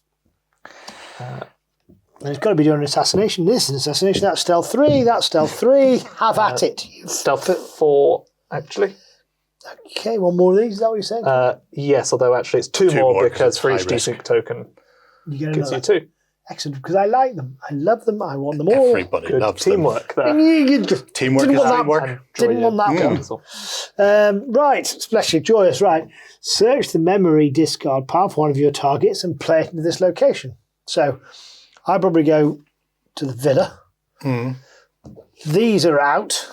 It's got to be doing an assassination. This is an assassination. That's stealth 3. That's stealth 3. Have at it. Stealth 4, actually. Okay, one more of these. Is that what you're saying? Yes, although actually it's two more because for each desync token gives you 2. Excellent, because I like them. I love them. I want them all. Everybody Good loves teamwork them. there. Teamwork is teamwork. Didn't want that one. Right, especially joyous. Right, search the memory discard pile for one of your targets and play it into this location. So I probably go to the villa. These are out.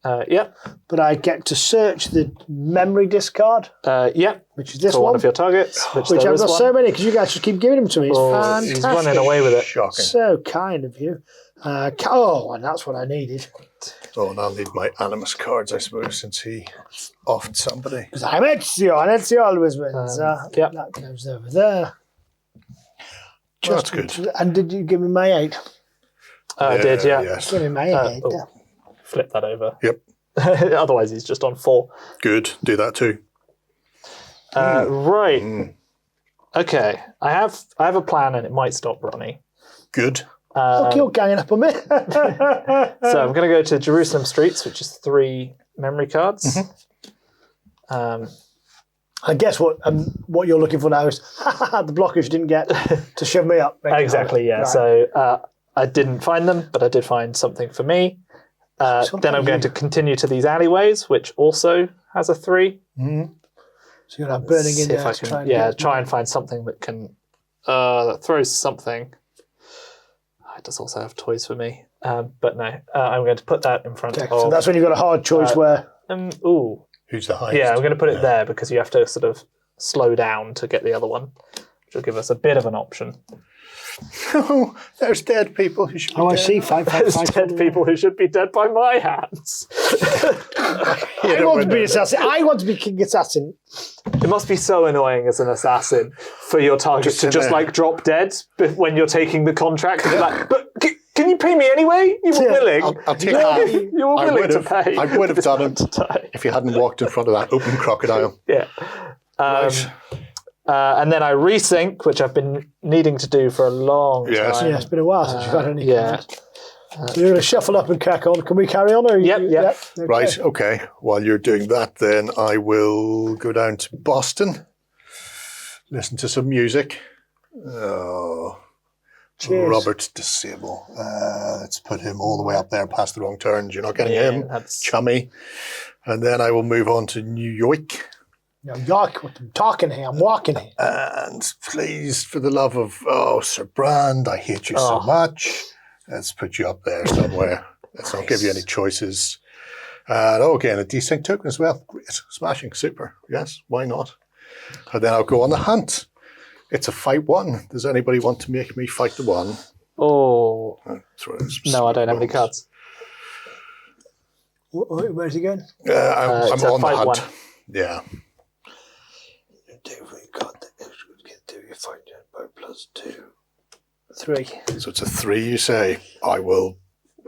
Yep. But I get to search the memory discard. Yep. Which is this for one. One of your targets. Which I've got so many because you guys just keep giving them to me. It's fantastic. He's running away with it. Shocking. So kind of you. And that's what I needed. Oh, and I'll need my Animus cards, I suppose, since he offed somebody. Because I'm Ezio, and Ezio always wins. Yep. That goes over there. That's good. And did you give me my 8? I did, yeah. Yes. Give me my 8. Flip that over. Yep. Otherwise, he's just on 4. Good. Do that too. Right. Okay. I have a plan, and it might stop Ronnie. Good. You're ganging up on me. So I'm going to go to Jerusalem Streets, which is 3 memory cards. I guess what you're looking for now is the blockers you didn't get to shove me up. Exactly, yeah. Right. So I didn't find them, but I did find something for me. Then I'm going to continue to these alleyways, which also has a 3. So you're not burning in there. Try and find something that can that throws something. It does also have toys for me, but no. I'm going to put that in front of. So that's when you've got a hard choice where. Who's the highest? Yeah, I'm going to put it there because you have to sort of slow down to get the other one, which will give us a bit of an option. Oh, there's dead people who should be dead. I see. There's dead people who should be dead by my hands. I want to be assassin. I want to be king assassin. It must be so annoying as an assassin for your target to just like drop dead when you're taking the contract. And you're like, but can you pay me anyway? You were willing. I'll take half. You were willing to pay. I would have done it if you hadn't walked in front of that open crocodile. Yeah. Right. And then I resync, which I've been needing to do for a long time. Yeah, it's been a while since you've had any. Yeah. So you're going to shuffle up and crack on. Can we carry on? Or Yep. Okay. Right, okay. While you're doing that, then I will go down to Boston, listen to some music. Oh, cheers. Robert DeSable. Let's put him all the way up there past the wrong turns. You're not getting him. That's chummy. And then I will move on to New York. New York, I'm talking here, I'm walking here. And please, for the love of, Sir Brand, I hate you so much. Let's put you up there somewhere. Let's not give you any choices. And again, a desync token as well. Great. Smashing. Super. Yes, why not? And then I'll go on the hunt. It's a fight 1. Does anybody want to make me fight the 1? Oh. No, I don't have any cards. Where's he going? I'm on the hunt. 1. Yeah. +2, 3. So it's a 3, you say. I will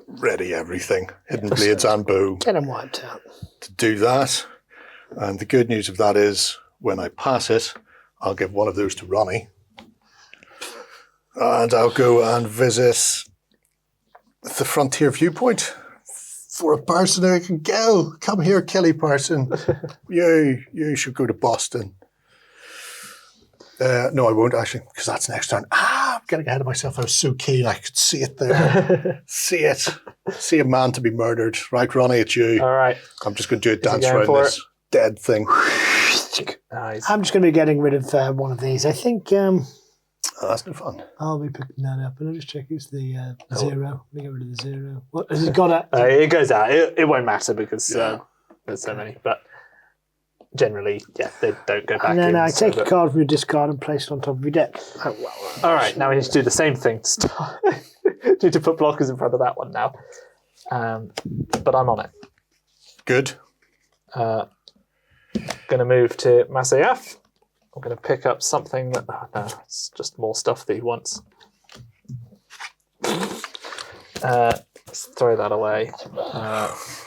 ready everything. Hidden blades and bow. Get him wiped out. To do that. And the good news of that is when I pass it, I'll give one of those to Ronnie. And I'll go and visit the Frontier Viewpoint for a person who can kill. Come here, killy person. You should go to Boston. No, I won't actually, because that's next turn. I'm getting ahead of myself. I was so keen. I could see it there. See it. See a man to be murdered. Right, Ronnie, it's you. All right. I'm just going to do a dance around this dead thing. Nice. I'm just going to be getting rid of one of these. I think... that's no fun. I'll be picking that up. And I'll just check it's the 0. Let me get rid of the 0. What has it got at? It goes out. It won't matter because there's so many. But generally, they don't go back. And then in, I take a card from your discard and place it on top of your deck. All right, now we need to do the same thing to start. need to put blockers in front of that one now. But I'm on it. Good. Going to move to Masayev. I'm going to pick up something that... Oh, no, it's just more stuff that he wants. Let's throw that away.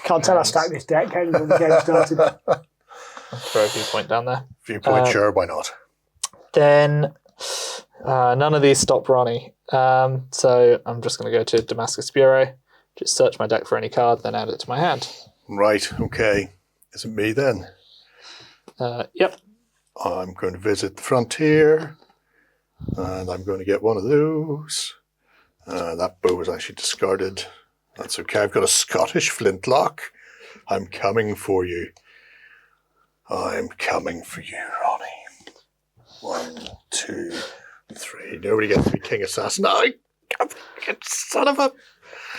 Can't tell I stacked this deck, can you, when the game started? I'll throw a viewpoint down there. Viewpoint, sure, why not? Then none of these stop Ronnie. So I'm just going to go to Damascus Bureau, just search my deck for any card, then add it to my hand. Right, okay. Is it me then? Yep. I'm going to visit the frontier, and I'm going to get one of those. That bow was actually discarded. That's okay. I've got a Scottish flintlock. I'm coming for you. I'm coming for you, Ronnie. 1, 2, 3. Nobody gets to be King Assassin. Son of a...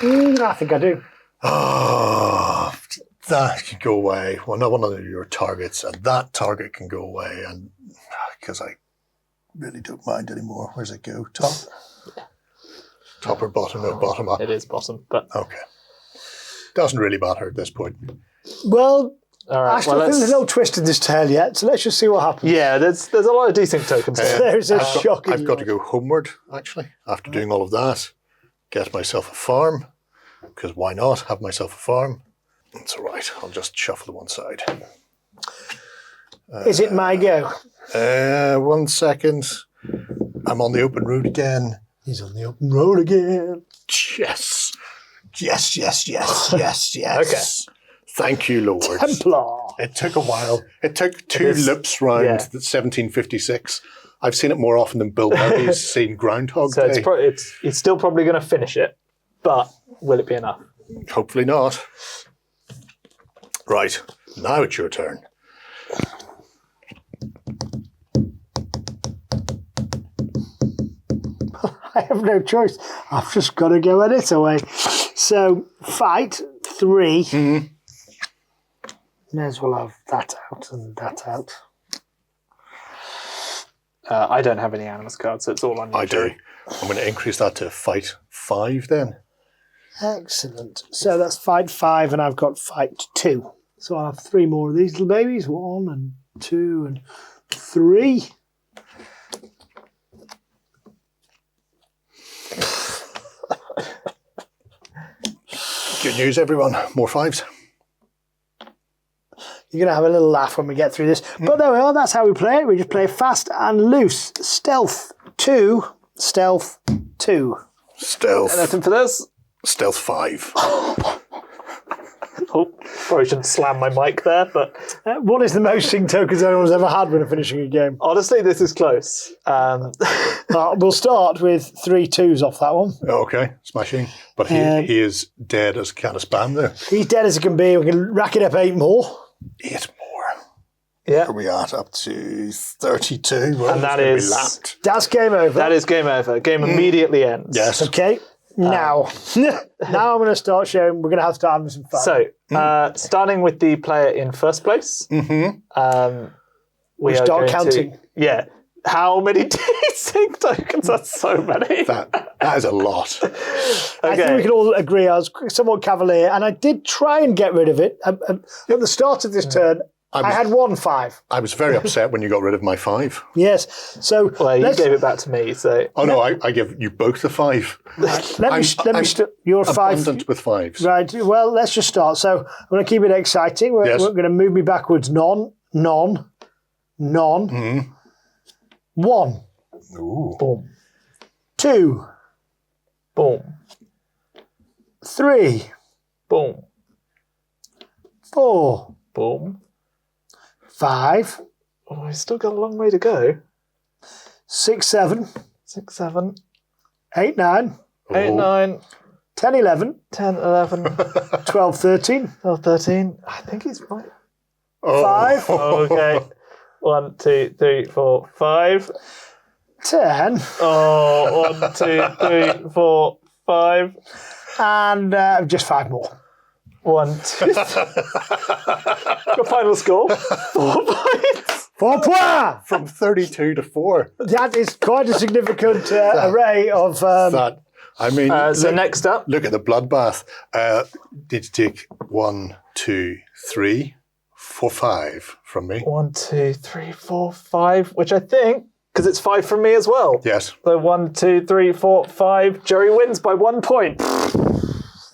I think I do. Oh, that can go away. Well, not one of your targets, and that target can go away, and because I really don't mind anymore. Where's it go? Top? Top or bottom? No, bottom up. It is bottom, but... Okay. Doesn't really matter at this point. Well, All right, I still think there's no twist in this tale yet, so let's just see what happens. Yeah, there's a lot of desync tokens. There's a shocking... I've got to go homeward, actually, after doing all of that. Get myself a farm, because why not have myself a farm? It's all right. I'll just shuffle to one side. Is it my go? 1 second. I'm on the open road again. He's on the open road again. Yes. Yes, yes, yes, yes, yes. Okay. Thank you, Lord. Templar. It took a while. It took 2 loops round 1756. I've seen it more often than Bill Murray's seen Groundhog So Day. it's still probably going to finish it, but will it be enough? Hopefully not. Right, now it's your turn. I have no choice. I've just got to go at it away. So, fight 3. May as well have that out and that out. I don't have any Animus cards, so it's all on you. I do. I'm going to increase that to fight 5 then. Excellent. So that's fight 5 and I've got fight 2. So I'll have 3 more of these little babies. 1 and 2 and 3. Good news, everyone. More 5s. You're going to have a little laugh when we get through this. But there we are. That's how we play it. We just play fast and loose. Stealth 2. Stealth 2. Stealth. Anything for this? Stealth 5. Oh, probably shouldn't slam my mic there, but... What is the most sync tokens anyone's ever had when finishing a game? Honestly, this is close. We'll start with 3 2s off that one. Okay, smashing. But he is dead as a can of spam there. He's dead as he can be. We can rack it up 8 more. 8 more. Yeah. Where are we at? Up to 32. Well, And that it's gonna be is- lapped. That's game over. That is game over. Game immediately ends. Yes. Okay. Now. Now I'm going to start showing. We're going to have to start having some fun. So, starting with the player in first place, we We are start going counting. Yeah. How many desync tokens? That's so many. That is a lot. I think we can all agree I was somewhat cavalier, and I did try and get rid of it. At the start of this turn, I had 1 5. I was very upset when you got rid of my 5. Yes. So Well, you gave it back to me, so... Oh no, I give you both the 5. let me your 5. Abundant with 5s. Right. Well, let's just start. So I'm going to keep it exciting. We're going to move me backwards. None. 1. Ooh. Boom. 2. Boom. 3. Boom. 4. Boom. 5. Oh, we've still got a long way to go. 6 7. 6, 7, 8 9. 8, 9, 10 11. 10, 11, 12 13. 12, 13. I think he's right. 5. Okay. 1, 2, 3, 4, 5. 10. Oh, 1, 2, 3, 4, 5. And just 5 more. 1, 2. Your final score? 4 points. 4 points. From 32 to 4. That is quite a significant array of. I mean, so next up, look at the bloodbath. Did you take 1, 2, 3, 4, 5 from me? 1, 2, 3, 4, 5, which I think, because it's 5 from me as well. Yes. So 1, 2, 3, 4, 5. Gerry wins by 1 point.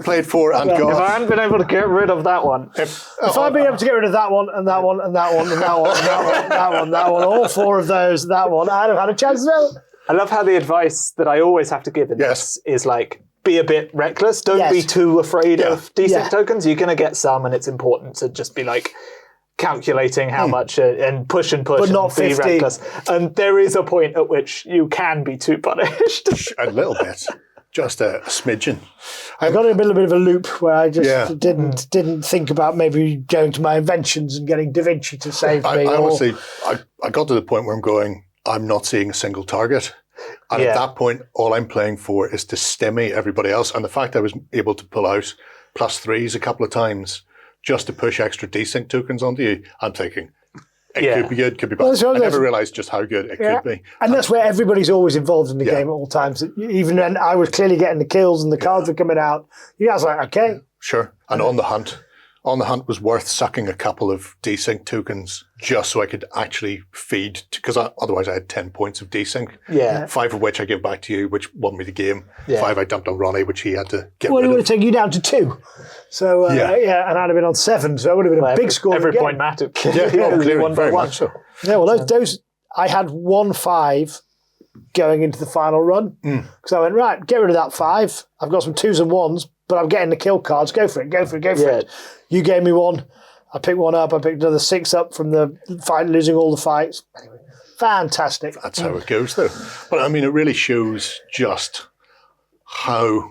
Played 4 and got. If I hadn't been able to get rid of that one. If I'd been able to get rid of that one, and that one, and that one, and that one, and that one, and that one, that one, all 4 of those, that one, I'd have had a chance as well. I love how the advice that I always have to give in this is like, be a bit reckless. Don't be too afraid of desync tokens. You're going to get some, and it's important to just be like calculating how much and push but not 50. Be reckless. And there is a point at which you can be too punished. A little bit. Just a smidgen. I got in a little bit of a loop where I just didn't think about maybe going to my inventions and getting Da Vinci to save me. Honestly, I got to the point where I'm going, I'm not seeing a single target. And at that point, all I'm playing for is to stemmy everybody else. And the fact I was able to pull out +3s a couple of times just to push extra desync tokens onto you, I'm thinking, it could be good, could be bad. I never realised just how good it could be. And that's where everybody's always involved in the game at all times. Even when I was clearly getting the kills and the cards were coming out, I was like, okay. Sure. And on the hunt was worth sucking a couple of desync tokens just so I could actually feed, because otherwise I had 10 points of desync. Yeah. 5 of which I give back to you, which won me the game. 5 I dumped on Ronnie, which he had to get rid of. Well, it would have taken you down to 2. So, and I'd have been on 7, so it would have been a big score. Every point mattered. Clearly, very much so. Yeah, well, those I had 1-5 going into the final run. Because I went, right, get rid of that 5. I've got some 2s and 1s, but I'm getting the kill cards. Go for it. You gave me 1. I picked 1 up. I picked another 6 up from the fight, losing all the fights. Anyway, fantastic. That's how it goes, though. But I mean, it really shows just how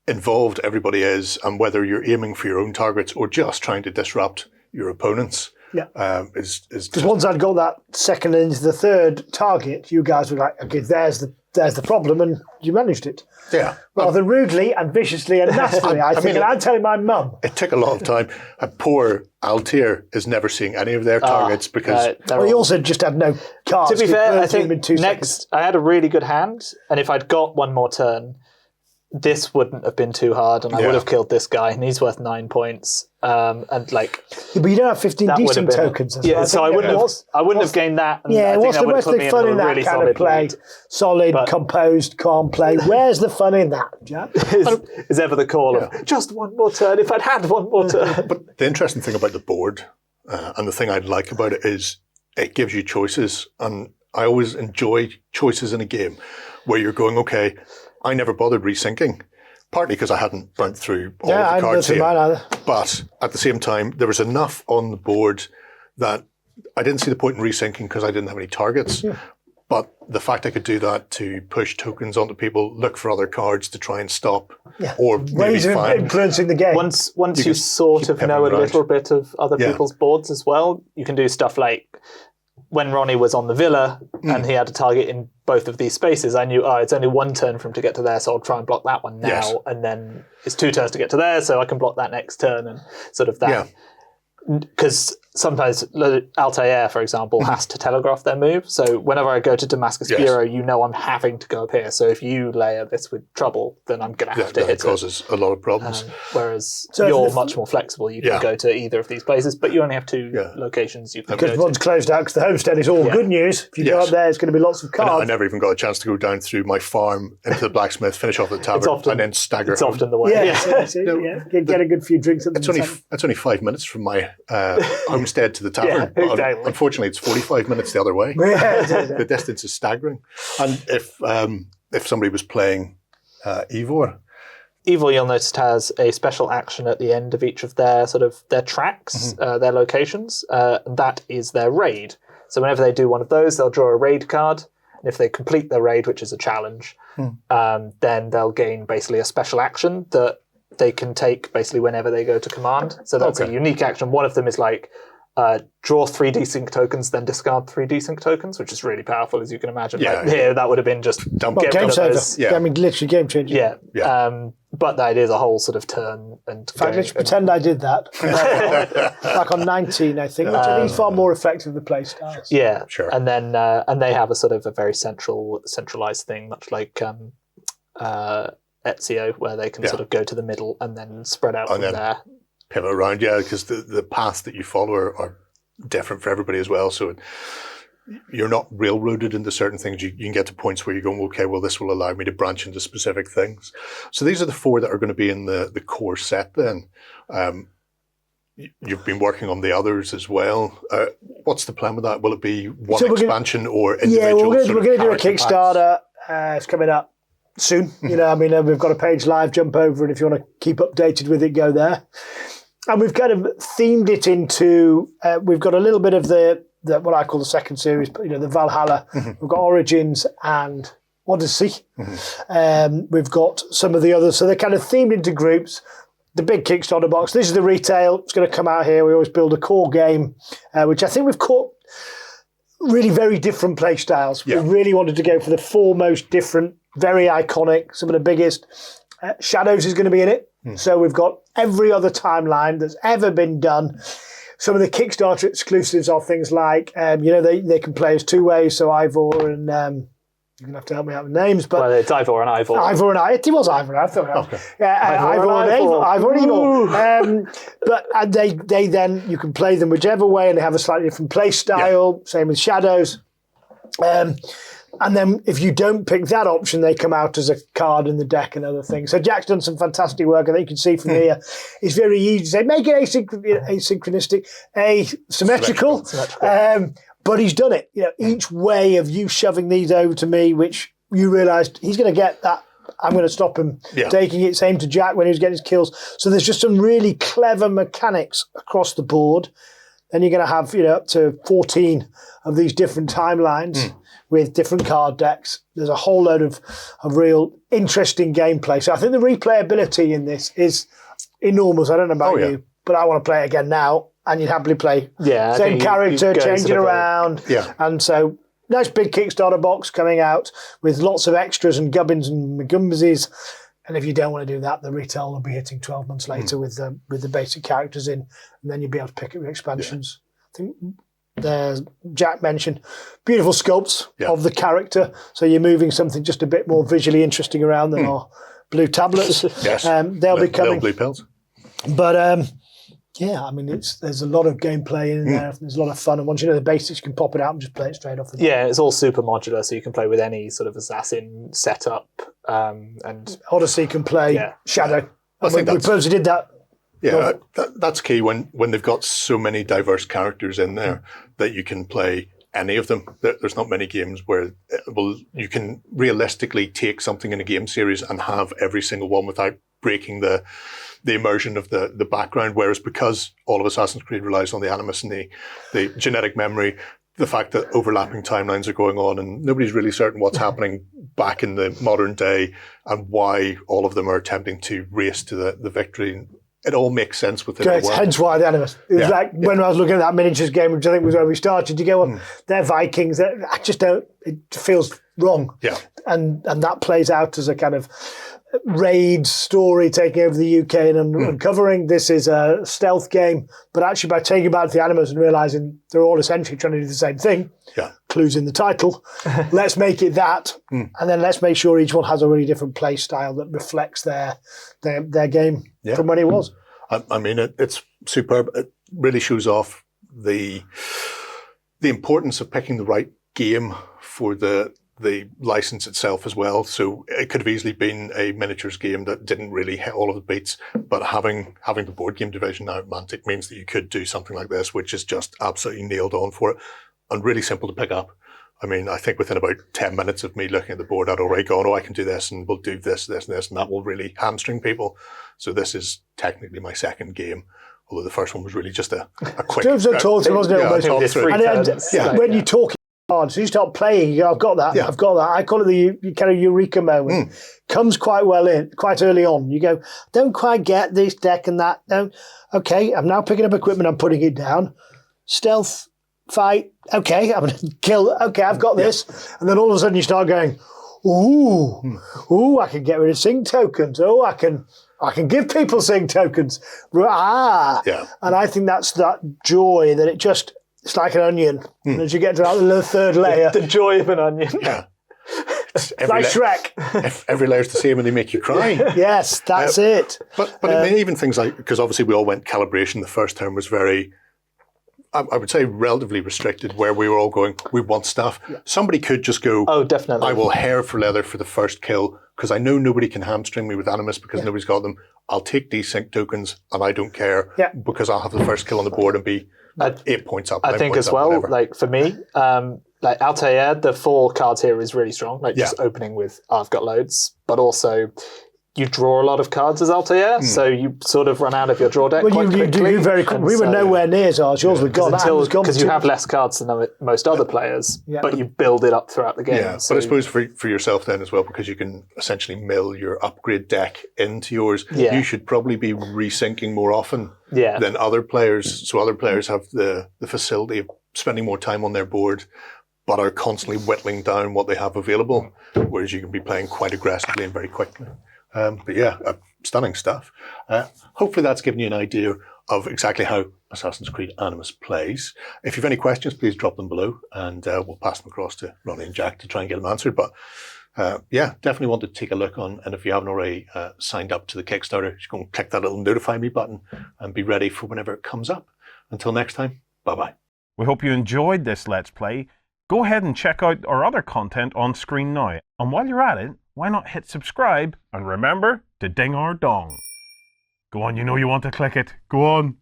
involved everybody is, and whether you're aiming for your own targets or just trying to disrupt your opponents. Yeah. Because once I'd got that second into the third target, you guys were like, okay, there's the problem, and you managed it. Yeah. Rather rudely and viciously and nastily, I think. And I'm telling my mum. It took a lot of time. Poor Altair is never seeing any of their targets because... he also just had no cards. To be fair, I think I had a really good hand, and if I'd got one more turn, this wouldn't have been too hard, and I would have killed this guy, and he's worth 9 points. And like, but you don't have 15 decent tokens. So I wouldn't have gained that. And I think what's the fun in that really kind of play? Lead. Solid, composed, calm play. Where's the fun in that, Jack? is ever the call of just one more turn? If I'd had one more turn. But the interesting thing about the board, and the thing I'd like about it, is it gives you choices, and I always enjoy choices in a game where you're going, okay, I never bothered resyncing. Partly because I hadn't burnt through all of the cards here. But at the same time, there was enough on the board that I didn't see the point in resyncing because I didn't have any targets. Yeah. But the fact I could do that to push tokens onto people, look for other cards to try and stop, or ways of influencing the game. Once you sort of know a little bit of other people's boards as well, you can do stuff like when Ronnie was on the villa and he had a target in both of these spaces, I knew, it's only 1 turn for him to get to there, so I'll try and block that one now, and then it's 2 turns to get to there, so I can block that next turn, and sort of that. Because sometimes Altair, for example, has to telegraph their move, so whenever I go to Damascus Bureau, you know I'm having to go up here, so if you layer this with trouble, then I'm going to have to hit it. That causes a lot of problems. Whereas you're much more flexible. You can go to either of these places, but you only have 2 locations you can go to. Because one's closed out because the homestead is all good news. If you go up there, it's going to be lots of cards. I never even got a chance to go down through my farm into the blacksmith, finish off the tavern, and then stagger. It's often the way. Get a good few drinks at the time. It's only 5 minutes from my homestead to the tavern. Unfortunately, it's 45 minutes the other way. The distance is staggering. And if somebody was playing Ivor, you'll notice, has a special action at the end of each of their tracks, their locations. And that is their raid. So whenever they do one of those, they'll draw a raid card. And if they complete their raid, which is a challenge, then they'll gain basically a special action that they can take basically whenever they go to command. So that's a unique action. One of them is like draw 3 desync tokens, then discard 3 desync tokens, which is really powerful, as you can imagine. Here, that would have been just game changer. I mean, literally game changer. But that is a whole sort of turn. And in fact, let's pretend I did that. Back on 19, I think, which I think is far more effective than play styles. Yeah, sure. And then and they have a sort of a very centralized thing, much like Ezio, where they can sort of go to the middle and then spread out from there. Pivot around, because the paths that you follow are different for everybody as well. So you're not railroaded into certain things. You can get to points where you're going, okay, well, this will allow me to branch into specific things. So these are the 4 that are going to be in the core set then. You've been working on the others as well. What's the plan with that? Will it be one expansion or individual? Yeah, we're going to do a Kickstarter. It's coming up soon. We've got a page live, jump over, and if you want to keep updated with it, go there. And we've kind of themed it into, we've got a little bit of the what I call the second series, the Valhalla. We've got Origins and Odyssey. We've got some of the others. So they're kind of themed into groups. The big Kickstarter box. This is the retail. It's going to come out here. We always build a core game, which I think we've caught really very different play styles. We really wanted to go for the 4 most different, very iconic, some of the biggest. Shadows is going to be in it. So we've got every other timeline that's ever been done. Some of the Kickstarter exclusives are things like, they can play as 2 ways. So Ivor and... you're going to have to help me out with names, but... Well, it's Ivor and Ivor. Ivor and Ivor. It was Ivor and Ivor. Okay. Ivor and Ivor. But they then, you can play them whichever way, and they have a slightly different play style. Same with Shadows. And then if you don't pick that option, they come out as a card in the deck and other things. So Jack's done some fantastic work. I think you can see from here. It's very easy to say, make it asynchronistic, asymmetrical. But he's done it. Each way of you shoving these over to me, which you realised he's going to get that. I'm going to stop him taking it. Same to Jack when he was getting his kills. So there's just some really clever mechanics across the board. Then you're going to have up to 14 of these different timelines with different card decks. There's a whole load of real interesting gameplay. So I think the replayability in this is enormous. I don't know about you, but I want to play it again now. And you'd happily play same character, changing around. And so, nice big Kickstarter box coming out with lots of extras and gubbins and McGumbazes. And if you don't want to do that, the retail will be hitting 12 months later with the basic characters in. And then you'll be able to pick up your expansions. I think Jack mentioned beautiful sculpts of the character. So you're moving something just a bit more visually interesting around than our blue tablets. They'll be coming. Blue pills. But... there's a lot of gameplay in there. There's a lot of fun. And once you know the basics, you can pop it out and just play it straight off the bat. It's all super modular, so you can play with any sort of assassin setup. And Odyssey can play Shadow. I think we purposely did that. Yeah, that's key when they've got so many diverse characters in there that you can play any of them. There's not many games where you can realistically take something in a game series and have every single one without breaking the immersion of the background, whereas because all of Assassin's Creed relies on the Animus and the genetic memory, the fact that overlapping timelines are going on and nobody's really certain what's happening back in the modern day and why all of them are attempting to race to the victory. It all makes sense within the world. Hence why the Animus. It was like when I was looking at that miniatures game, which I think was where we started, you go, well, they're Vikings. I just don't, it feels wrong. Yeah. And that plays out as a kind of raid story taking over the UK and uncovering. This is a stealth game, but actually by taking back the Animus and realising they're all essentially trying to do the same thing, clues in the title, let's make it that, and then let's make sure each one has a really different play style that reflects their game from when it was. I mean, it's superb. It really shows off the importance of picking the right game for the license itself as well. So it could have easily been a miniatures game that didn't really hit all of the beats, but having the board game division now at Mantic means that you could do something like this, which is just absolutely nailed on for it and really simple to pick up. I mean, I think within about 10 minutes of me looking at the board, I'd already gone, I can do this and we'll do this, this, and this, and that will really hamstring people. So this is technically my second game, although the first one was really just a quick... It was a talk, wasn't it? When you talk hard, so you start playing, you go, I've got that, I've got that. I call it the kind of eureka moment. Comes quite early on. You go, don't quite get this deck and that. No. Okay, I'm now picking up equipment, I'm putting it down. Stealth, fight, okay, I'm going to kill, okay, I've got this. And then all of a sudden you start going, ooh, I can get rid of sync tokens. Oh, I can give people sync tokens. And I think that's that joy that it's like an onion. And as you get to the third layer. The joy of an onion. Like Shrek. Every layer's the same and they make you cry. Yes, that's it. But I mean, even things like, because obviously we all went calibration, the first term was very, I would say, relatively restricted, where we were all going, we want stuff. Yeah. Somebody could just go, oh, definitely. I will hair for leather for the first kill, because I know nobody can hamstring me with Animus because nobody's got them. I'll take desync tokens and I don't care because I'll have the first kill on the board and be 8 points up. I think as well, whatever. like for me, like Altair, the 4 cards here is really strong. Like just opening with, I've got loads, but also you draw a lot of cards as Altair, so you sort of run out of your draw deck quite quickly. You very quickly. We were nowhere near ours. Yours were gone. Because you have less cards than most other players, but you build it up throughout the game. Yeah, so. But I suppose for yourself then as well, because you can essentially mill your upgrade deck into yours, you should probably be resyncing more often than other players. So other players have the facility of spending more time on their board, but are constantly whittling down what they have available, whereas you can be playing quite aggressively and very quickly. But yeah, stunning stuff. Hopefully that's given you an idea of exactly how Assassin's Creed Animus plays. If you have any questions, please drop them below and we'll pass them across to Ronnie and Jack to try and get them answered. But yeah, definitely want to take a look on, and if you haven't already signed up to the Kickstarter, just go and click that little notify me button and be ready for whenever it comes up. Until next time, bye-bye. We hope you enjoyed this Let's Play. Go ahead and check out our other content on screen now. And while you're at it, why not hit subscribe and remember to ding our dong. Go on, you know you want to click it. Go on.